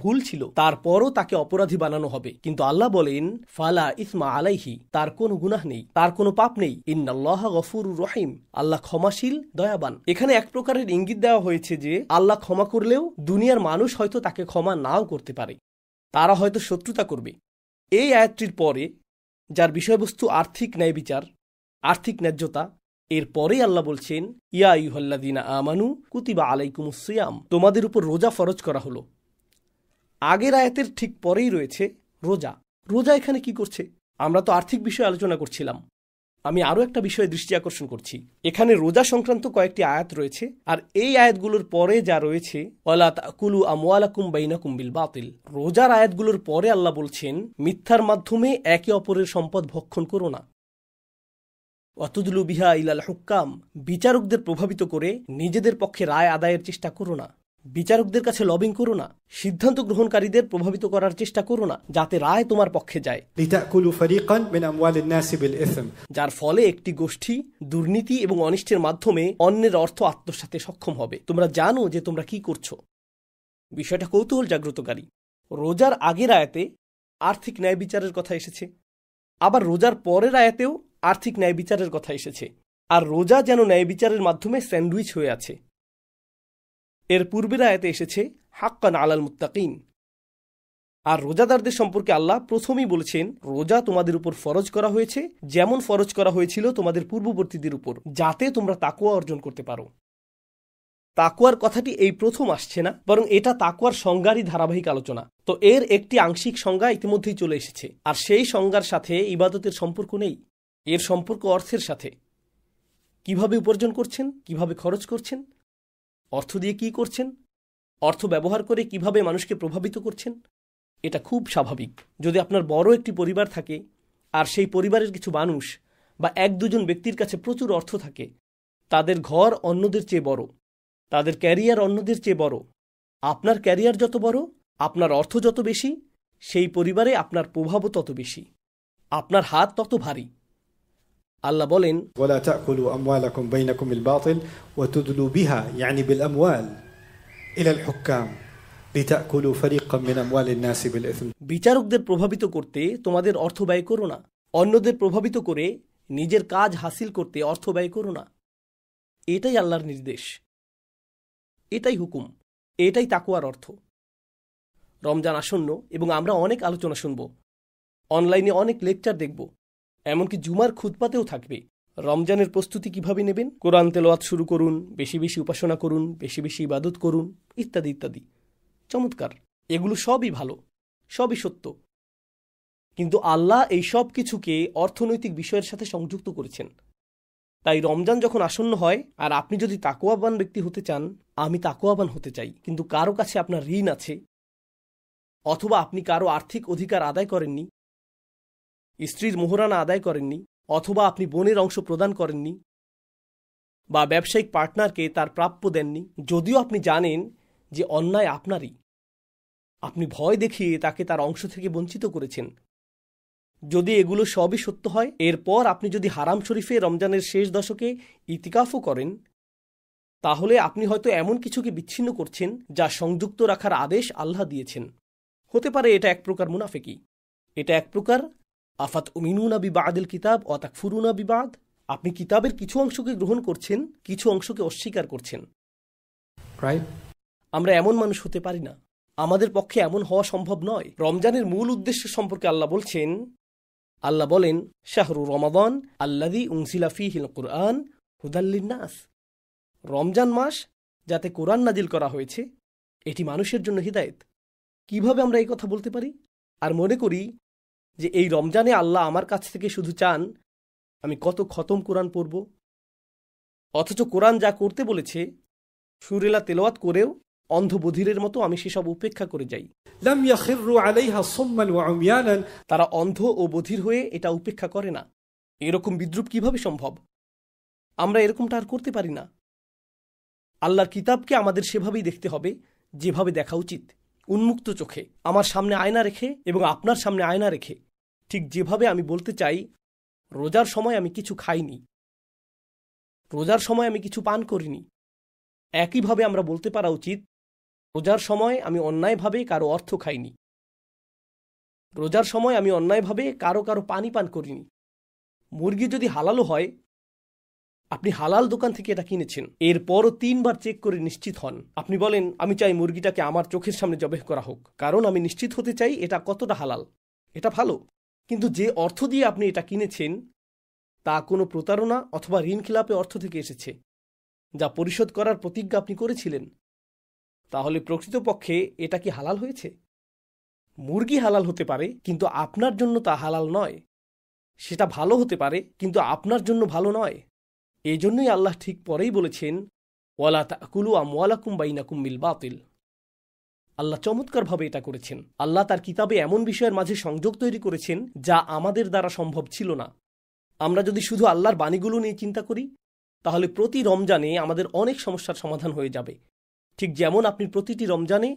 ভুল ছিল, তারপরও তাকে অপরাধী বানানো হবে। কিন্তু আল্লাহ বলেন ফালা ইসমা আলাইহি, তার কোনো গুনাহ নেই, তার কোনো পাপ নেই। ইন্নাল্লাহা গফুরুর রহিম, আল্লাহ ক্ষমাশীল, দয়াবান। এখানে এক প্রকারের ইঙ্গিত দেওয়া হয়েছে যে আল্লাহ ক্ষমা করলেও দুনিয়ার মানুষ হয়তো তাকে ক্ষমা নাও করতে পারে, তারা হয়তো শত্রুতা করবে। এই আয়াতটির পরে, যার বিষয়বস্তু আর্থিক ন্যায় বিচার, আর্থিক ন্যায্যতা, এর পরেই আল্লাহ বলছেন ইয়া আইয়ুহাল্লাযীনা আমানু কুতিবা আলাইকুমুস সিয়াম, তোমাদের উপর রোজা ফরজ করা হলো। আগের আয়াতের ঠিক পরেই রয়েছে রোজা। রোজা এখানে কি করছে? আমরা তো আর্থিক বিষয়ে আলোচনা করছিলাম। আমি আরও একটা বিষয়ে দৃষ্টি আকর্ষণ করছি। এখানে রোজা সংক্রান্ত কয়েকটি আয়াত রয়েছে, আর এই আয়াতগুলোর পরে যা রয়েছে ওয়ালা তাকুলু আমওয়ালাকুম বাইনাকুম বিল বাতিল, রোজার আয়াতগুলোর পরে আল্লাহ বলছেন মিথ্যার মাধ্যমে একে অপরের সম্পদ ভক্ষণ করো না। ওয়াতুদলু বিহা ইলাল হুক্কাম, বিচারকদের প্রভাবিত করে নিজেদের পক্ষে রায় আদায়ের চেষ্টা করো না। বিচারকদের কাছে লবিং করো না, সিদ্ধান্ত গ্রহণকারীদের প্রভাবিত করার চেষ্টা করো না যাতে রায় তোমার পক্ষে যায়। লিতাকুলু ফারিকান মিন আমওয়ালিন নাসি বিল ইসম, যার ফলে একটি গোষ্ঠী দুর্নীতি এবং অনিষ্টের মাধ্যমে অন্যের অর্থ আত্মসাতে সক্ষম হবে। তোমরা জানো যে তোমরা কি করছো। বিষয়টা কৌতূহল জাগ্রতকারী। রোজার আগের আয়াতে আর্থিক ন্যায় বিচারের কথা এসেছে, আবার রোজার পরের আয়াতেও আর্থিক ন্যায় বিচারের কথা এসেছে, আর রোজা যেন ন্যায় বিচারের মাধ্যমে স্যান্ডউইচ হয়ে আছে। এর পূর্বের আয়াতে এসেছে হাক্কান আলাল মুত্তাকিন। আর রোজাদারদের সম্পর্কে আল্লাহ প্রথমেই বলেছেন, রোজা তোমাদের উপর ফরজ করা হয়েছে যেমন ফরজ করা হয়েছিল তোমাদের পূর্ববর্তীদের উপর, যাতে তোমরা তাকওয়া অর্জন করতে পারো। তাকওয়ার কথাটি এই প্রথম আসছে না, বরং এটা তাকওয়ার সংজ্ঞারই ধারাবাহিক আলোচনা। তো এর একটি আংশিক সংজ্ঞা ইতিমধ্যেই চলে এসেছে, আর সেই সংজ্ঞার সাথে ইবাদতের সম্পর্ক নেই। এর সম্পর্ক অর্থের সাথে। কিভাবে উপার্জন করছেন, কিভাবে খরচ করছেন, অর্থ দিয়ে কি করছেন, অর্থ ব্যবহার করে কিভাবে মানুষকে প্রভাবিত করছেন, এটা খুব স্বাভাবিক। যদি আপনার বড় একটি পরিবার থাকে আর সেই পরিবারের কিছু মানুষ বা এক দুজন ব্যক্তির কাছে প্রচুর অর্থ থাকে, তাদের ঘর অন্যদের চেয়ে বড়, তাদের ক্যারিয়ার অন্যদের চেয়ে বড়, আপনার ক্যারিয়ার যত বড়, আপনার অর্থ যত বেশি, সেই পরিবারে আপনার প্রভাবও তত বেশি, আপনার হাত তত ভারী। আল্লাহ বলেন, ولا تأكلوا أموالكم بينكم بالباطل وتدلوا بها يعني بالأموال إلى الحكام لتأكلوا فريقا من أموال الناس بالإثم। বিচারকদের প্রভাবিত করতে তোমাদের অর্থ ব্যয় করো না, অন্যদের প্রভাবিত করে নিজের কাজ হাসিল করতে অর্থ ব্যয় করো না। এটাই আল্লাহর নির্দেশ, এটাই হুকুম, এটাই তাকওয়ার অর্থ। রমজান আসন্ন এবং আমরা অনেক আলোচনা শুনব, অনলাইনে অনেক লেকচার দেখব, এমনকি জুমার খুতবাতেও থাকবে। রমজানের প্রস্তুতি কিভাবে নেবেন, কোরআন তেলাওয়াত শুরু করুন, বেশি বেশি উপাসনা করুন, বেশি বেশি ইবাদত করুন, ইত্যাদি ইত্যাদি। চমৎকার, এগুলো সবই ভালো, সবই সত্য। কিন্তু আল্লাহ এই সব কিছুকে অর্থনৈতিক বিষয়ের সাথে সংযুক্ত করেছেন। তাই রমজান যখন আসন্ন হয় আর আপনি যদি তাকওয়াবান ব্যক্তি হতে চান, আমি তাকওয়াবান হতে চাই, কিন্তু কারো কাছে আপনার ঋণ আছে, অথবা আপনি কারো আর্থিক অধিকার আদায় করেননি, স্ত্রীর মোহরানা আদায় করেননি, অথবা আপনি বোনের অংশ প্রদান করেননি, বা ব্যবসায়িক পার্টনারকে তার প্রাপ্য দেননি, যদিও আপনি জানেন যে অন্যায় আপনারই, আপনি ভয় দেখিয়ে তাকে তার অংশ থেকে বঞ্চিত করেছেন। যদি এগুলো সবই সত্য হয়, এরপর আপনি যদি হারাম শরীফে রমজানের শেষ দশকে ইতিকাফও করেন, তাহলে আপনি হয়তো এমন কিছুকে বিচ্ছিন্ন করছেন যা সংযুক্ত রাখার আদেশ আল্লাহ দিয়েছেন। হতে পারে এটা এক প্রকার মুনাফিকি, এটা এক প্রকার আফাত উমিনুনা বিবাদিল কিতাব ও তাকফুরুনা বিবাদ। আপনি কিতাবের কিছু অংশকে গ্রহণ করছেন, কিছু অংশকে অস্বীকার করছেন। আমরা এমন মানুষ হতে পারি না, আমাদের পক্ষে এমন হওয়া সম্ভব নয়। রমজানের মূল উদ্দেশ্য সম্পর্কে আল্লাহ বলেন, শাহরু রমাদান আল্লাযী উনজিলা ফীহিল কুরআন হুদাল লিন্নাস। রমজান মাস যাতে কোরআন নাজিল করা হয়েছে, এটি মানুষের জন্য হিদায়েত। কিভাবে আমরা এই কথা বলতে পারি আর মনে করি যে এই রমজানে আল্লাহ আমার কাছ থেকে শুধু চান আমি কত খতম কোরআন পড়ব, অথচ কোরআন যা করতে বলেছে সুরেলা তেলাওয়াত করেও অন্ধ বধিরের মতো আমি সেসব উপেক্ষা করে যাই। لم يخروا عليها صما وعميانا। তারা অন্ধ ও বধির হয়ে এটা উপেক্ষা করে না। এরকম বিদ্রুপ কিভাবে সম্ভব? আমরা এরকমটা আর করতে পারি না। আল্লাহর কিতাবকে আমাদের সেভাবেই দেখতে হবে যেভাবে দেখা উচিত, উন্মুক্ত চোখে, আমার সামনে আয়না রেখে এবং আপনার সামনে আয়না রেখে। ঠিক যেভাবে আমি বলতে চাই রোজার সময় আমি কিছু খাইনি, রোজার সময় আমি কিছু পান করিনি, একইভাবে আমরা বলতে পারা উচিত রোজার সময় আমি অন্যায়ভাবে কারো অর্থ খাইনি, রোজার সময় আমি অন্যায়ভাবে কারো পানি পান করিনি। মুরগি যদি হালালও হয়, আপনি হালাল দোকান থেকে এটা কিনেছেন, এরপরও 3 বার চেক করে নিশ্চিত হন। আপনি বলেন আমি চাই মুরগিটাকে আমার চোখের সামনে জবেহ করা হোক, কারণ আমি নিশ্চিত হতে চাই এটা কতটা হালাল। এটা ভালো, কিন্তু যে অর্থ দিয়ে আপনি এটা কিনেছেন তা কোনো প্রতারণা অথবা ঋণ খিলাপে অর্থ থেকে এসেছে, যা পরিশোধ করার প্রতিজ্ঞা আপনি করেছিলেন। তাহলে প্রকৃতপক্ষে এটা কি হালাল হয়েছে? মুরগি হালাল হতে পারে, কিন্তু আপনার জন্য তা হালাল নয়। সেটা ভালো হতে পারে, কিন্তু আপনার জন্য ভালো নয়। এজন্যই আল্লাহ ঠিক পরেই বলেছেন, ওয়ালা তাকুলু আমওয়ালাকুম বাইনাকুম বিল বাতিল। আল্লাহ চমৎকারভাবে এটা করেছেন। আল্লাহ তার কিতাবে এমন বিষয়ের মাঝে সংযোগ তৈরি করেছেন যা আমাদের দ্বারা সম্ভব ছিল না। আমরা যদি শুধু আল্লাহর বাণীগুলো নিয়ে চিন্তা করি, তাহলে প্রতি রমজানে আমাদের অনেক সমস্যার সমাধান হয়ে যাবে। ঠিক যেমন আপনি প্রতিটি রমজানে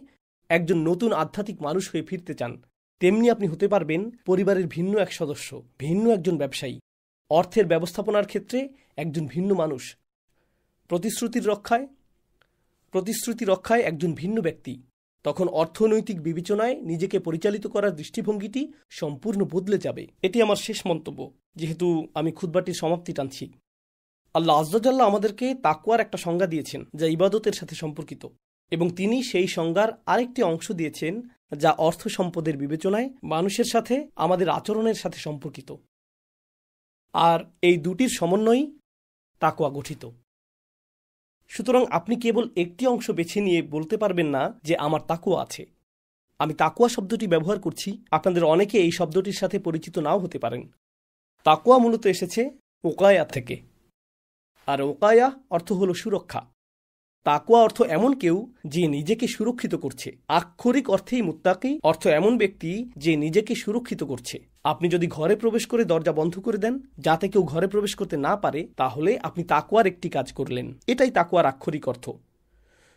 একজন নতুন আধ্যাত্মিক মানুষ হয়ে ফিরতে চান, তেমনি আপনি হতে পারবেন পরিবারের ভিন্ন এক সদস্য, ভিন্ন একজন ব্যবসায়ী, অর্থের ব্যবস্থাপনার ক্ষেত্রে একজন ভিন্ন মানুষ, প্রতিশ্রুতি রক্ষায় একজন ভিন্ন ব্যক্তি। তখন অর্থনৈতিক বিবেচনায় নিজেকে পরিচালিত করার দৃষ্টিভঙ্গিটি সম্পূর্ণ বদলে যাবে। এটি আমার শেষ মন্তব্য, যেহেতু আমি খুতবাটির সমাপ্তি টানছি। আল্লাহ আজ্জাজাল্লাহ আমাদেরকে তাকওয়ার একটা সংজ্ঞা দিয়েছেন যা ইবাদতের সাথে সম্পর্কিত। এবং তিনি সেই সংজ্ঞার আরেকটি অংশ দিয়েছেন যা অর্থ সম্পদের বিবেচনায় মানুষের সাথে আমাদের আচরণের সাথে সম্পর্কিত। আর এই দুটির সমন্বয়ই তাকওয়া গঠিত। সুতরাং আপনি কেবল একটি অংশ বেছে নিয়ে বলতে পারবেন না যে আমার তাকওয়া আছে। আমি তাকওয়া শব্দটি ব্যবহার করছি, আপনাদের অনেকে এই শব্দটির সাথে পরিচিত নাও হতে পারেন। তাকওয়া মূলত এসেছে ওকায়া থেকে, আর ওকায়া অর্থ হল সুরক্ষা। তাকওয়া অর্থ এমন কেউ যে নিজেকে সুরক্ষিত করছে। আক্ষরিক অর্থেই মুত্তাকি অর্থ এমন ব্যক্তি যে নিজেকে সুরক্ষিত করছে। আপনি যদি ঘরে প্রবেশ করে দরজা বন্ধ করে দেন যাতে কেউ ঘরে প্রবেশ করতে না পারে, তাহলে আপনি তাকওয়ার একটি কাজ করলেন। এটাই তাকওয়ার আক্ষরিক অর্থ।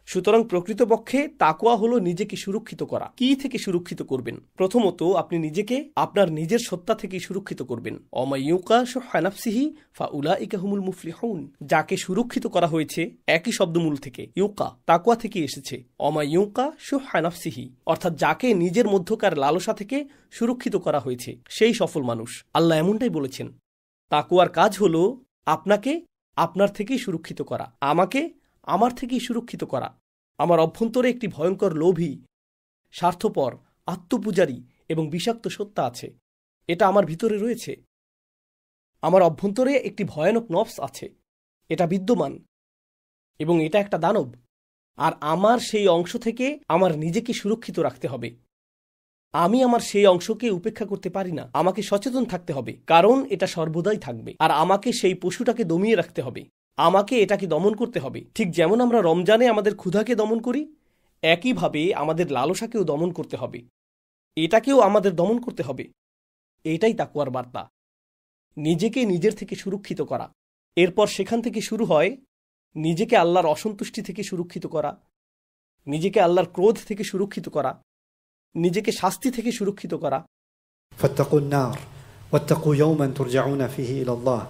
সুতরাং প্রকৃতপক্ষে তাকওয়া হলো নিজেকে সুরক্ষিত করা। কি থেকে সুরক্ষিত করবেন? প্রথমত আপনি নিজেকে আপনার নিজের সত্তা থেকে সুরক্ষিত করবেন। অমাইয়ুকা শুহা নাফসিহি ফাউলাইকা হুমুল মুফলিহুন। যাকে সুরক্ষিত করা হয়েছে একই শব্দমূল থেকে, ইউকা, তাকওয়া থেকে এসেছে। অমাইয়ুকা শুহা নাফসিহি অর্থাৎ যাকে নিজের মধ্যকার লালসা থেকে সুরক্ষিত করা হয়েছে সেই সফল মানুষ। আল্লাহ এমনটাই বলেছেন। তাকওয়ার কাজ হলো আপনাকে আপনার থেকেই সুরক্ষিত করা, আমাকে আমার থেকেই সুরক্ষিত করা। আমার অভ্যন্তরে একটি ভয়ঙ্কর লোভী, স্বার্থপর, আত্মপূজারী এবং বিষাক্ত সত্তা আছে। এটা আমার ভিতরে রয়েছে। আমার অভ্যন্তরে একটি ভয়ানক নফস আছে, এটা বিদ্যমান এবং এটা একটা দানব। আর আমার সেই অংশ থেকে আমার নিজেকে সুরক্ষিত রাখতে হবে। আমি আমার সেই অংশকে উপেক্ষা করতে পারি না। আমাকে সচেতন থাকতে হবে, কারণ এটা সর্বদাই থাকবে। আর আমাকে সেই পশুটাকে দমিয়ে রাখতে হবে, আমাকে এটাকে দমন করতে হবে। ঠিক যেমন আমরা রমজানে আমাদের ক্ষুধাকে দমন করি, একইভাবে আমাদের লালসাকেও দমন করতে হবে। এটাকেও আমাদের দমন করতে হবে। এটাই তাকওয়ার বার্তা, নিজেকে নিজের থেকে সুরক্ষিত করা। এরপর সেখান থেকে শুরু হয় নিজেকে আল্লাহর অসন্তুষ্টি থেকে সুরক্ষিত করা, নিজেকে আল্লাহর ক্রোধ থেকে সুরক্ষিত করা, নিজেকে শাস্তি থেকে সুরক্ষিত করা। فاتقوا النار واتقوا يوما ترجعون فيه إلى الله।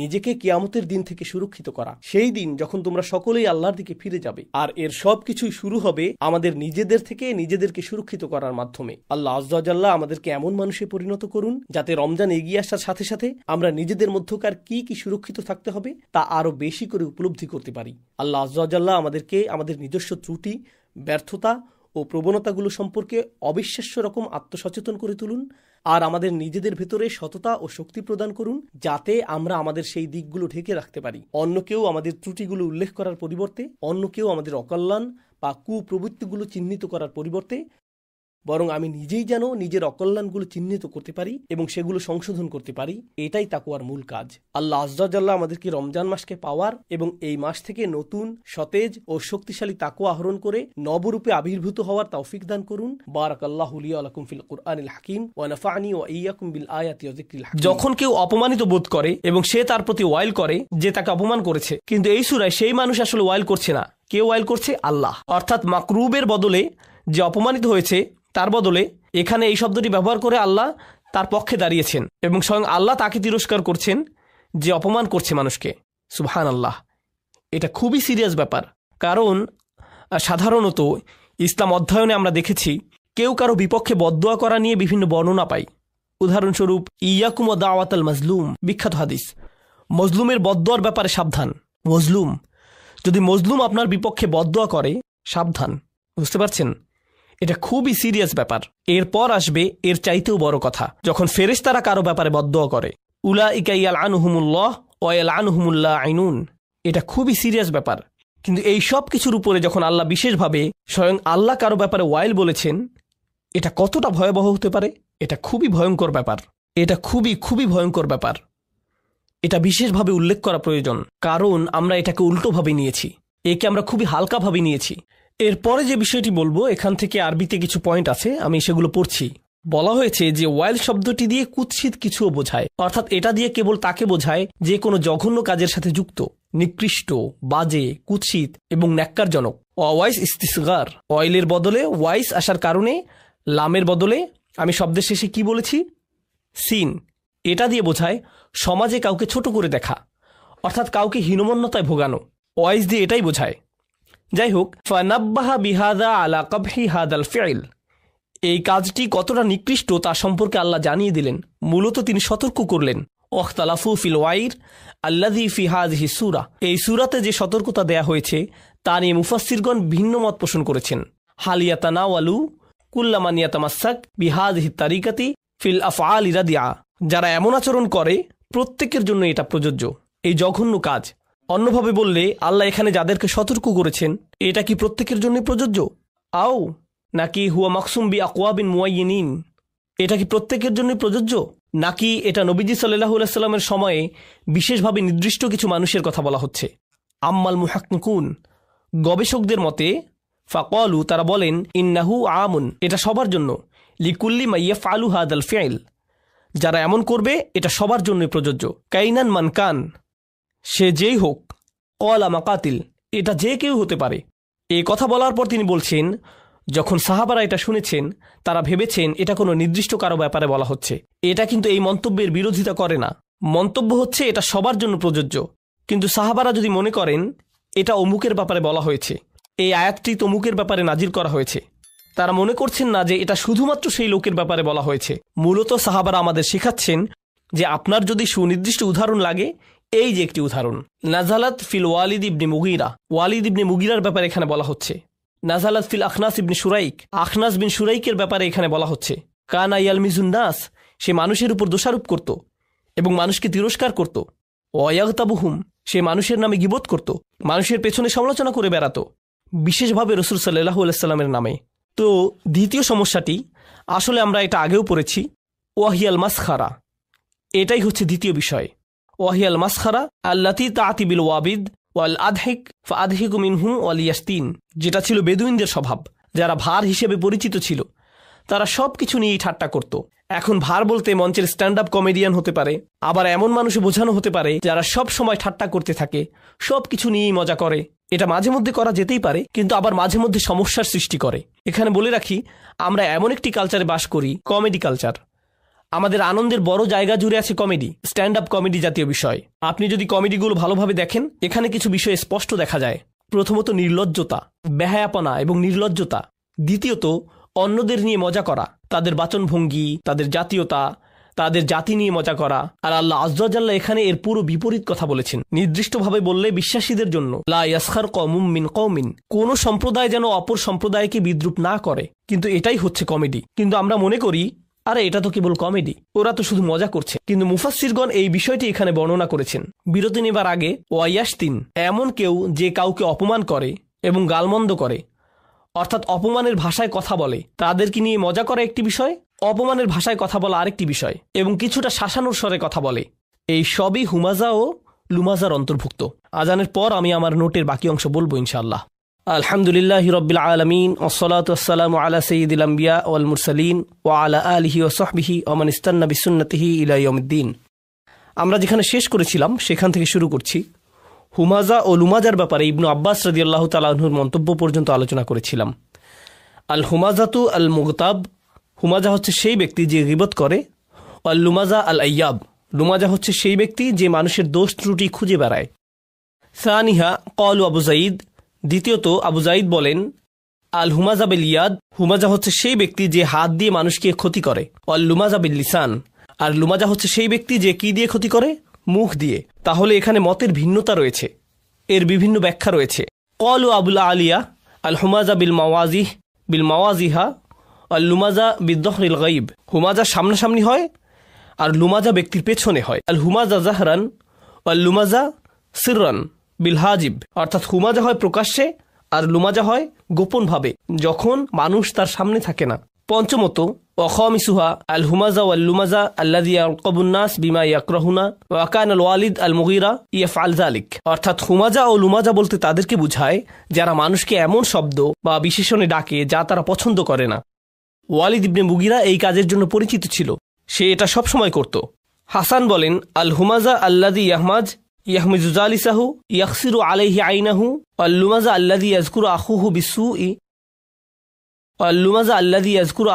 নিজেকে কিয়ামতের দিন থেকে সুরক্ষিত করা, সেই দিন যখন তোমরা সকলেই আল্লাহর দিকে ফিরে যাবে। আর এর সব কিছুই শুরু হবে আমাদের নিজেদের থেকে নিজেদেরকে সুরক্ষিত করার মাধ্যমে। আল্লাহ আযজা ওয়া জাল্লা আমাদেরকে এমন মানুষে পরিণত করুন যাতে রমজান এগিয়ে আসার সাথে সাথে আমরা নিজেদের মধ্যকার কি কি সুরক্ষিত থাকতে হবে তা আরো বেশি করে উপলব্ধি করতে পারি। আল্লাহ আযজা ওয়া জাল্লা আমাদেরকে আমাদের নিজস্ব ত্রুটি, ব্যর্থতা ও প্রবণতাগুলো সম্পর্কে অবিশ্বাস্য রকম আত্মসচেতন করে তুলুন, আর আমাদের নিজেদের ভেতরে সততা ও শক্তি প্রদান করুন যাতে আমরা আমাদের সেই দিকগুলো ঢেকে রাখতে পারি। অন্য কেউ আমাদের ত্রুটিগুলো উল্লেখ করার পরিবর্তে, অন্য কেউ আমাদের অকল্যাণ বা কুপ্রবৃত্তিগুলো চিহ্নিত করার পরিবর্তে বরং আমি নিজেই যেন নিজের অকল্যাণগুলো চিহ্নিত করতে পারি এবং সেগুলো সংশোধন করতে পারি। এটাই তাকওয়ার মূল কাজ। আল্লাহ আযজা ওয়া জাল্লা আমাদেরকে রমজান মাসকে পাওয়ার এবং এই মাস থেকে নতুন, সতেজ ও শক্তিশালী তাকওয়া আহরণ করে নবরূপে আবির্ভূত হওয়ার তৌফিক দান করুন। বারাকাল্লাহু লি ওয়া লাকুম ফিল কুরআনিল হাকিম ওয়া নাফা'নি ওয়া ইয়্যাকুম বিল আয়াতি ওয়া যিকরিল হাকিম। যখন কেউ অপমানিত বোধ করে এবং সে তার প্রতি ওয়াইল করে যে তাকে অপমান করেছে, কিন্তু এই সূরায় সেই মানুষ আসলে ওয়াইল করছে না। কে ওয়াইল করছে? আল্লাহ। অর্থাৎ মাকরুবের বদলে যে অপমানিত হয়েছে তার বদলে এখানে এই শব্দটি ব্যবহার করে আল্লাহ তার পক্ষে দাঁড়িয়েছেন এবং স্বয়ং আল্লাহ তাকে তিরস্কার করছেন যে অপমান করছে মানুষকে। সুবহানাল্লাহ। এটা খুবই সিরিয়াস ব্যাপার, কারণ সাধারণত ইসলাম অধ্যয়নে আমরা দেখেছি কেউ কারো বিপক্ষে বদদোয়া করা নিয়ে বিভিন্ন বর্ণনা পাই। উদাহরণস্বরূপ ইয়াকুম ওয়া দাওয়াতাল মাজলুম, বিখ্যাত হাদিস। মজলুমের বদদোয়ার ব্যাপারে সাবধান। যদি মজলুম আপনার বিপক্ষে বদদোয়া করে, সাবধান। বুঝতে পারছেন? এটা খুবই সিরিয়াস ব্যাপার। এরপর আসবে এর চাইতেও বড় কথা, যখন ফেরেশতারা কারো ব্যাপারে বদদোয়া করে। উলাইকা ইয়ালআনুহুমুল্লাহ ওয়া ইয়ালআনুহুমুল লাঈনুন। এটা খুবই সিরিয়াস ব্যাপার। কিন্তু এই সব কিছুর উপরে যখন আল্লাহ বিশেষভাবে স্বয়ং আল্লাহ কারো ব্যাপারে ওয়াইল বলেছেন, এটা কতটা ভয়াবহ হতে পারে? এটা খুবই ভয়ঙ্কর ব্যাপার। এটা খুবই খুবই ভয়ঙ্কর ব্যাপার। এটা বিশেষভাবে উল্লেখ করা প্রয়োজন, কারণ আমরা এটাকে উল্টোভাবে নিয়েছি। একে আমরা খুবই হালকাভাবে নিয়েছি। এরপরে যে বিষয়টি বলবো, এখান থেকে আরবিতে কিছু পয়েন্ট আছে, আমি সেগুলো পড়ছি। বলা হয়েছে যে ওয়াইল শব্দটি দিয়ে কুৎসিত কিছুও বোঝায়, অর্থাৎ এটা দিয়ে কেবল তাকে বোঝায় যে কোনো জঘন্য কাজের সাথে যুক্ত, নিকৃষ্ট, বাজে, কুৎসিত এবং ন্যাক্কারজনক। ওয়াইস ইস্তিসগার, ওয়াইলের বদলে ওয়াইস আসার কারণে লামের বদলে আমি শব্দের শেষে কি বলেছি? সিন। এটা দিয়ে বোঝায় সমাজে কাউকে ছোট করে দেখা, অর্থাৎ কাউকে হীনমন্যতায় ভোগানো। ওয়াইস দিয়ে এটাই বোঝায়। যাই হোক, ফানাব্বাহা বিহাদা আলা কবহি হাদাল ফিল। এই কাজটি কতটা নিকৃষ্ট তা সম্পর্কে আল্লাহ জানিয়ে দিলেন। মূলত তিনি সতর্ক করলেন। ওয়াখতালাফু ফিল ওয়াইর আল্লাযী ফি হাযিহি সূরা। এই সূরাতে যে সতর্কতা দেয়া হয়েছে তা নিয়ে মুফাসসিরগণ ভিন্ন মত পোষণ করেছেন। হালিয়াতানাওয়ালু কুল্লামানিয়াতামাসাক বিহাযিহি তারিকাতি ফিল আফআলি রাদিয়া, যারা এমন আচরণ করে প্রত্যেকের জন্য এটা প্রযোজ্য, এই জঘন্য কাজ। অন্যভাবে বললে আল্লাহ এখানে যাদেরকে সতর্ক করেছেন এটা কি প্রত্যেকের জন্য প্রযোজ্য? আও নাকি হুয়া মাকসুম বি আকওয়াবিন মুআয়্যিনিন, এটা কি প্রত্যেকের জন্য প্রযোজ্য, নাকি এটা নবীজি সাল্লাল্লাহু আলাইহি সাল্লামের সময়ে বিশেষভাবে নির্দিষ্ট কিছু মানুষের কথা বলা হচ্ছে? আম্মাল মুহাক্কিকুন, গবেষকদের মতে ফাকালু, তারা বলেন ইন্নাহু আমুন, এটা সবার জন্য, লিকুল্লি মাইয়াফআলু হাদাল ফি'ল, যারা এমন করবে এটা সবার জন্য প্রযোজ্য। কাইনান মানকান, সে যেই হোক, ক্বালা মাকাতিল, এটা যে কেউ হতে পারে। এই কথা বলার পর তিনি বলছেন, যখন সাহাবারা এটা শুনেছেন তারা ভেবেছেন এটা কোনো নির্দিষ্ট কারো ব্যাপারে বলা হচ্ছে। এটা কিন্তু এই মন্তব্যের বিরোধিতা করে না, মন্তব্য হচ্ছে এটা সবার জন্য প্রযোজ্য। কিন্তু সাহাবারা যদি মনে করেন এটা অমুকের ব্যাপারে বলা হয়েছে, এই আয়াতটি তমুকের ব্যাপারে নাজিল করা হয়েছে, তারা মনে করছেন না যে এটা শুধুমাত্র সেই লোকের ব্যাপারে বলা হয়েছে। মূলত সাহাবারা আমাদের শেখাচ্ছেন যে আপনার যদি সুনির্দিষ্ট উদাহরণ লাগে, এই যে একটি উদাহরণ, নাজালাত ফিল ওয়ালিদ ইবনে মুগীরা, ওয়ালিদ ইবনে মুগীরার ব্যাপারে এখানে বলা হচ্ছে। নাজালাত ফিল আখনাস ইবনে শুরাইক, আখনাস বিন শুরাইকের ব্যাপারে এখানে বলা হচ্ছে। কানা ইয়ালমিজুন নাস, সে মানুষের উপর দোষারোপ করত এবং মানুষকে তিরস্কার করত। ওয়ায়াগতাবুহুম, সে মানুষের নামে গীবত করত, মানুষের পেছনে সমালোচনা করে বেড়াত, বিশেষভাবে রাসূল সাল্লাল্লাহু আলাইহি সাল্লামের নামে। তো দ্বিতীয় সমস্যাটি, আসলে আমরা এটা আগেও পড়েছি, ওয়াহিয়াল মাসখারা, এটাই হচ্ছে দ্বিতীয় বিষয়। ওয়াহিয়াল মাসখারা আল্লাতি তাআতি বিল ওয়াবিদ ওয়াল আদহিক ফাআদহিকু মিনহুম ওয়াল ইয়াস্তিন, যেটা ছিল বেদুইনদের স্বভাব, যারা ভার হিসেবে পরিচিত ছিল, তারা সব কিছু নিয়েই ঠাট্টা করত। এখন ভার বলতে মঞ্চের স্ট্যান্ড আপ কমেডিয়ান হতে পারে, আবার এমন মানুষে বোঝানো হতে পারে যারা সব সময় ঠাট্টা করতে থাকে, সব কিছু নিয়েই মজা করে। এটা মাঝে মধ্যে করা যেতেই পারে, কিন্তু আবার মাঝে মধ্যে সমস্যার সৃষ্টি করে। এখানে বলে রাখি, আমরা এমন একটি কালচারে বাস করি, কমেডি কালচার। আমাদের আনন্দের বড় জায়গা জুড়ে আছে কমেডি, স্ট্যান্ড আপ কমেডি জাতীয় বিষয়। আপনি যদি কমেডিগুলো ভালোভাবে দেখেন, এখানে কিছু বিষয় স্পষ্ট দেখা যায়। প্রথমত নির্লজ্জতা, বেহায়াপনা এবং নির্লজ্জতা। দ্বিতীয়ত অন্যদের নিয়ে মজা করা, তাদের বাচনভঙ্গি, তাদের জাতীয়তা, তাদের জাতি নিয়ে মজা করা। আর আল্লাহ আযজা ওয়া জাল্লা এখানে এর পুরো বিপরীত কথা বলেছেন। নির্দিষ্টভাবে বললে বিশ্বাসীদের জন্য, লা ইয়াসখার কওমুম মিন কওমিন, কোন সম্প্রদায় যেন অপর সম্প্রদায়কে বিদ্রুপ না করে। কিন্তু এটাই হচ্ছে কমেডি। কিন্তু আমরা মনে করি আরে এটা তো কেবল কমেডি, ওরা তো শুধু মজা করছে। কিন্তু মুফাসসিরগণ এই বিষয়টি এখানে বর্ণনা করেছেন। বিরতি নেবার আগে, ওয়ায়াস্তিন, এমন কেউ যে কাউকে অপমান করে এবং গালমন্দ করে, অর্থাৎ অপমানের ভাষায় কথা বলে, তাদেরকে নিয়ে মজা করা একটি বিষয়, অপমানের ভাষায় কথা বলা আরেকটি বিষয়, এবং কিছুটা শাসানোর স্বরে কথা বলে। এই সবই হুমাজা ও লুমাজার অন্তর্ভুক্ত। আজানের পর আমি আমার নোটের বাকি অংশ বলবো ইনশাআল্লাহ। আলহামদুলিল্লাহি রাব্বিল আলামিন ওয়াসসালাতু ওয়াসসালামু আলা সাইয়্যিদিল আমবিয়া ওয়াল মুরসালিন ওয়া আলা আলিহি ওয়া সাহবিহি ওয়া মান ইস্তান্না বিসুন্নতিহি ইলা ইয়াউমিদ্দিন। আমরা যেখানে শেষ করেছিলাম সেখান থেকে শুরু করছি। হুমাজা ও লুমাজার ব্যাপারে ইবনু আব্বাস রাদিয়াল্লাহু তাআলা আনহুর মন্তব্য পর্যন্ত আলোচনা করেছিলাম। আল হুমাজাতু আল মুগতাব, হুমাজা হচ্ছে সেই ব্যক্তি যে গীবত করে। আল লুমাজা আল আইয়াব, লুমাজা হচ্ছে সেই ব্যক্তি যে মানুষের দোষ ত্রুটি খুঁজে বেড়ায়। সানিহা ক্বালু আবু যাইদ, দ্বিতীয়ত আবু যাইদ বলেন, আল হুমাজা বিল ইয়াদ, হুমাজা হচ্ছে সেই ব্যক্তি যে হাত দিয়ে মানুষকে ক্ষতি করে। আল লুমাজা বিল লিসান, আর লুমাজা হচ্ছে সেই ব্যক্তি যে কি দিয়ে ক্ষতি করে? মুখ দিয়ে। তাহলে এখানে মতের ভিন্নতা রয়েছে, এর বিভিন্ন ব্যাখ্যা রয়েছে। ক্বালু আবুল আলিয়া আল হুমাজা বিল মাওয়াজিহা আল লুমাজা বিদ্দহরিল গাইব, হুমাজা সামনাসামনি হয় আর লুমাজা ব্যক্তির পেছনে হয়। আল হুমাজা জাহরান আল লুমাজা সিররান বিল হাজিব, অর্থাৎ হুমাজা হয় প্রকাশ্যে আর লুমাজা হয় গোপনভাবে, যখন মানুষ তার সামনে থাকে না। পঞ্চমত, ওয়াখামিসুহা আল হুমাজা ওয়াল লুমাজা আল্লাযী ইয়ারকাবুন নাস বিমা ইয়াকরাহুনা ওয়া কানা আল ওয়ালিদ আল মুগীরা ইয়াফআল যালিক, অর্থাৎ হুমাজা ও লুমাজা বলতে তাদেরকে বোঝায় যারা মানুষকে এমন শব্দ বা বিশেষণে ডাকে যা তারা পছন্দ করে না। ওয়ালিদ ইবনে মুগীরা এই কাজের জন্য পরিচিত ছিল, সে এটা সব সময় করত। হাসান বলেন, আল হুমাজা আল্লাযী ইয়াহমিজু জালিসাহু ইয়াখসিরু আলাইহি আইনাহু আল লুমাজা আল্লাযী ইয়াযকুরু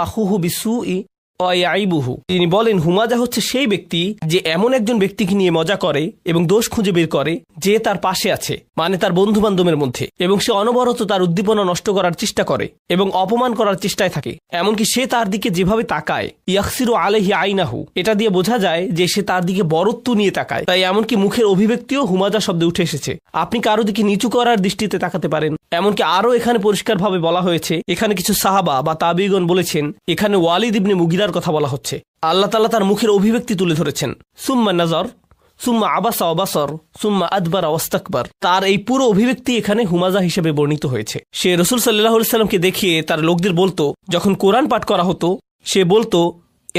আখুহু বিসসুই অয়াইবুহু। তিনি বলেন হুমাজা হচ্ছে সেই ব্যক্তি যে এমন একজন ব্যক্তিকে নিয়ে মজা করে এবং দোষ খুঁজে বের করে যে তার পাশে আছে, মানে তার বন্ধু বান্ধবের মধ্যে, এবং সে অনবরত তার উদ্দীপনা নষ্ট করার চেষ্টা করে এবং অপমান করার চেষ্টায় থাকে। এমনকি সে তার দিকে যেভাবে তাকায়, ইয়াকসিরু আলাইহি আইনাহু, এটা দিয়ে বোঝা যায় যে সে তার দিকে বরত্ব নিয়ে তাকায়। তাই এমনকি মুখের অভিব্যক্তিও হুমাজা শব্দে উঠে এসেছে। আপনি কারো দিকে নিচু করার দৃষ্টিতে তাকাতে পারেন। এমনকি আরো এখানে পরিষ্কারভাবে বলা হয়েছে, এখানে কিছু সাহাবা বা তাবিগণ বলেছেন এখানে ওয়ালিদ ইবনে মুগিরার কথা বলা হচ্ছে। আল্লাহ তাআলা তার মুখের অভিব্যক্তি তুলে ধরেছেন, সুম্মা নাজর, সুম্মা আবাসা ওয়াবাসর, সুম্মা আদবারা ওয়াস্তাকবার। তার এই পুরো অভিব্যক্তি এখানে হুমাজা হিসেবে বর্ণিত হয়েছে। সে রাসূল সাল্লাল্লাহু আলাইহি সাল্লামকে দেখিয়ে তার লোকদের বলতো, যখন কোরআন পাঠ করা হতো সে বলতো,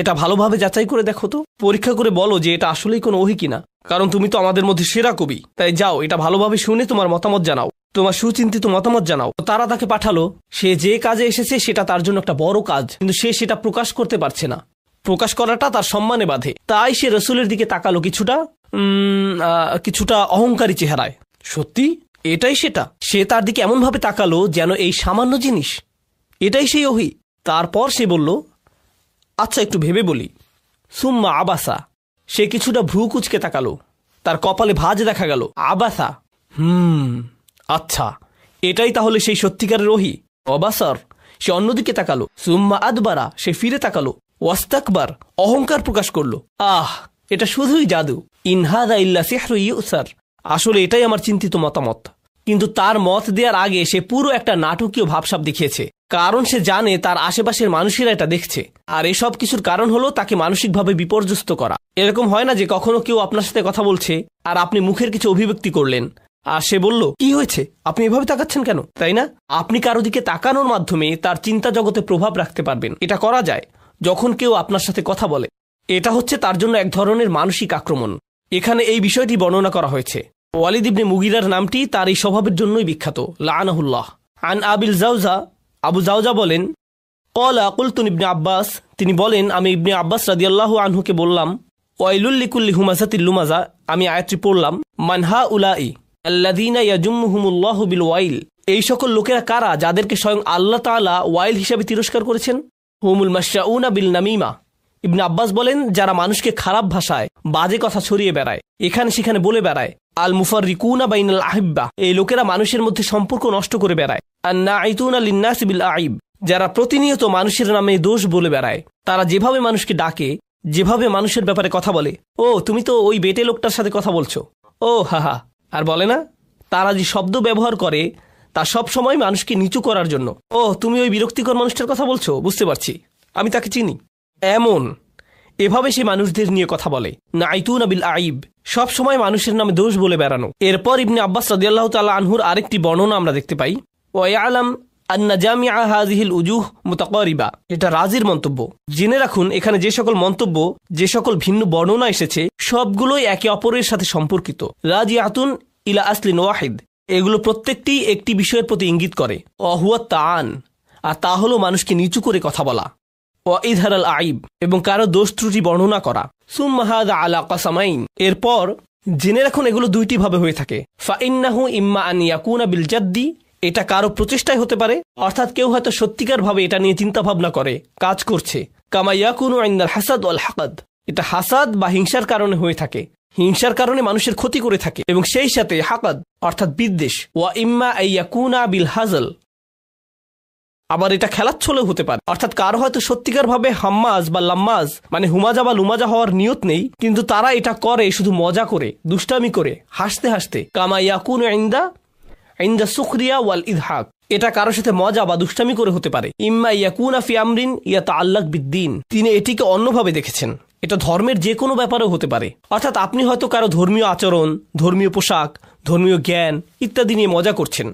এটা ভালোভাবে যাচাই করে দেখো তো, পরীক্ষা করে বলো যে এটা আসলেই কোনো ওহী কিনা, কারণ তুমি তো আমাদের মধ্যে সেরা কবি। তাই যাও, এটা ভালোভাবে শুনে তোমার মতামত জানাও, তোমার সুচিন্তিত মতামত জানাও। তারা তাকে পাঠালো। সে যে কাজে এসেছে সেটা তার জন্য একটা বড় কাজ, কিন্তু সে সেটা প্রকাশ করতে পারছে না। প্রকাশ করাটা তার সম্মানে বাধে। তাই সে রসুলের দিকে তাকালো কিছুটা অহংকারী চেহারায়। সত্যি এটাই সেটা। সে তার দিকে এমন ভাবে তাকালো যেন এই সামান্য জিনিস এটাই সেই ওহী। তারপর সে বলল, আচ্ছা একটু ভেবে বলি। সুম্মা আবাসা, সে কিছুটা ভ্রু কুচকে তাকালো, তার কপালে ভাঁজ দেখা গেল। আবাসা, আচ্ছা এটাই তাহলে সেই সত্যিকারের ওহী। অবাসর, সে অন্যদিকে তাকালো। সুম্মা আদবারা, সে ফিরে তাকালো। ওয়াস্তাকবার, অহংকার প্রকাশ করলো। এটা শুধুই জাদু। ইনহাদা ইল্লা সিহরু ইউসার, আসলে এটাই আমার চিন্তিত মতামত। কিন্তু তার মত দেওয়ার আগে সে পুরো একটা নাটকীয় ভাবসাব দেখিয়েছে, কারণ সে জানে তার আশেপাশের মানুষেরা এটা দেখছে। আর এসব কিছুর কারণ হলো তাকে মানসিকভাবে বিপর্যস্ত করা। এরকম হয় না যে কখনো কেউ আপনার সাথে কথা বলছে আর আপনি মুখের কিছু অভিব্যক্তি করলেন আর সে বলল, কি হয়েছে, আপনি এভাবে তাকাচ্ছেন কেন, তাই না? আপনি কারো দিকে তাকানোর মাধ্যমে তার চিন্তা জগতে প্রভাব রাখতে পারবেন। এটা করা যায় যখন কেউ আপনার সাথে কথা বলে। এটা হচ্ছে তার জন্য এক ধরনের মানসিক আক্রমণ। এখানে এই বিষয়টি বর্ণনা করা হয়েছে। ওয়ালিদ ইবনে মুগিরার নামটি তার এই স্বভাবের জন্যই বিখ্যাত, লাআনাহুল্লাহ। আন আবিল জাওজা, আবু জাওজা বলেন, ক্বালা কুলতু ইবনে আব্বাস, তিনি বলেন আমি ইবনে আব্বাস রাদিয়াল্লাহু আনহুকে বললাম, ওয়াইলুল লিকুল্লি হুমাযাতিল লুমাযা, আমি আয়াতটি পড়লাম, মান হাউলাই আল্লাযীনা ইয়াজুমুহুমুল্লাহু বিল ওয়াইল, এই সকল লোকেরা কারা যাদেরকে স্বয়ং আল্লাহ তাআলা ওয়াইল হিসেবে তিরস্কার করেছেন? হুমুল মাশাউনা বিল নামিমা। ইবনে আব্বাস বলেন, যারা মানুষকে খারাপ ভাষায় বাজে কথা ছড়িয়ে বেড়ায়, এখানে সেখানে বলে বেড়ায়। আল মুফাররিকুনা বাইনাল আহিব্বা, এই লোকেরা মানুষের মধ্যে সম্পর্ক নষ্ট করে বেড়ায়। আন নাঈতুনা লিন্নাসি বিল আইব, যারা প্রতিনিয়ত মানুষের নামে দোষ বলে বেড়ায়। তারা যেভাবে মানুষকে ডাকে, যেভাবে মানুষের ব্যাপারে কথা বলে, ও তুমি তো ওই বেটে লোকটার সাথে কথা বলছো, ও হাহা, আর বলে না, তারা যে শব্দ ব্যবহার করে তা সব সময় মানুষকে নিচু করার জন্য। ও তুমি ওই বিরক্তিকর মানুষটার কথা বলছো, বুঝতে পারছি, আমি তাকে চিনি। এভাবে সে মানুষদের নিয়ে কথা বলে। নাঈতুনা বিল আইব, সব সময় মানুষের নামে দোষ বলে বেড়ানো। এরপর ইবনে আব্বাস রাদিয়াল্লাহু তাআলা আনহুর আরেকটি বর্ণনা আমরা দেখতে পাই, ওয়া ইয়ালাম আন্না জামিআ হাযিহিল উজুহ মুতাকারিবা, এটা রাজির মন্তব্য। জেনে রাখুন এখানে যে সকল মন্তব্য, যে সকল ভিন্ন বর্ণনা এসেছে সবগুলোই একে অপরের সাথে সম্পর্কিত। রাজিআতুন ইলা আসলিন ওয়াহিদ, এগুলো প্রত্যেকটি একটি বিষয়ের প্রতি ইঙ্গিত করে। ওয়াহুয়া তাআন, আর তা হলো মানুষকে নিচু করে কথা বলা। ওয়া ইযহারাল আইব, এবং কারো দোষ ত্রুটি বর্ণনা করা। সুম্মা হাযা আলা কাসামাইন, এরপর জেনে রাখুন এগুলো দুইটি ভাবে হয়ে থাকে। ফাইন্নাহু ইম্মা আন ইয়াকুনা বিল জাদ্দি, এটা কারো প্রচেষ্টায় হতে পারে, অর্থাৎ কেউ হয়তো সত্যিকার ভাবে এটা নিয়ে চিন্তা ভাবনা করে, কাজ করছে। কামা ইয়াকুনু ইনদাল হাসাদ ওয়াল হাকাদ, এটা হাসাদ বা হিংসার কারণে হয়ে থাকে, হিংসার কারণে মানুষের ক্ষতি করে থাকে, এবং সেই সাথে হাকাদ অর্থাৎ বিদ্বেষ। ওয়া ইম্মা আইয়াকুনা বিল হাজল, আবার এটা খেলাচ্ছলেও হতে পারে, অর্থাৎ কারো হয়তো সত্যিকার ভাবে হাম্মাজ বা লাম্মাজ মানে হুমাজা বা লুমাজা হওয়ার নিয়ত নেই, কিন্তু তারা এটা করে শুধু মজা করে, দুষ্টামি করে, হাসতে হাসতে। কামা ইয়াকুনু ইনদা সুখরিয়া ওয়াল ইদহাক, এটা কারোর সাথে মজা বা দুষ্টামি করে হতে পারে। ইম্মা ইয়াকুনা ফি আমরিন ইয়াতাআল্লাক বিদ্দীন, তিনি এটিকে অন্যভাবে দেখেছেন, এটা ধর্মের যে কোনো ব্যাপারেও হতে পারে। অর্থাৎ আপনি হয়তো কারো ধর্মীয় আচরণ, ধর্মীয় পোশাক, ধর্মীয় জ্ঞান ইত্যাদি নিয়ে মজা করছেন,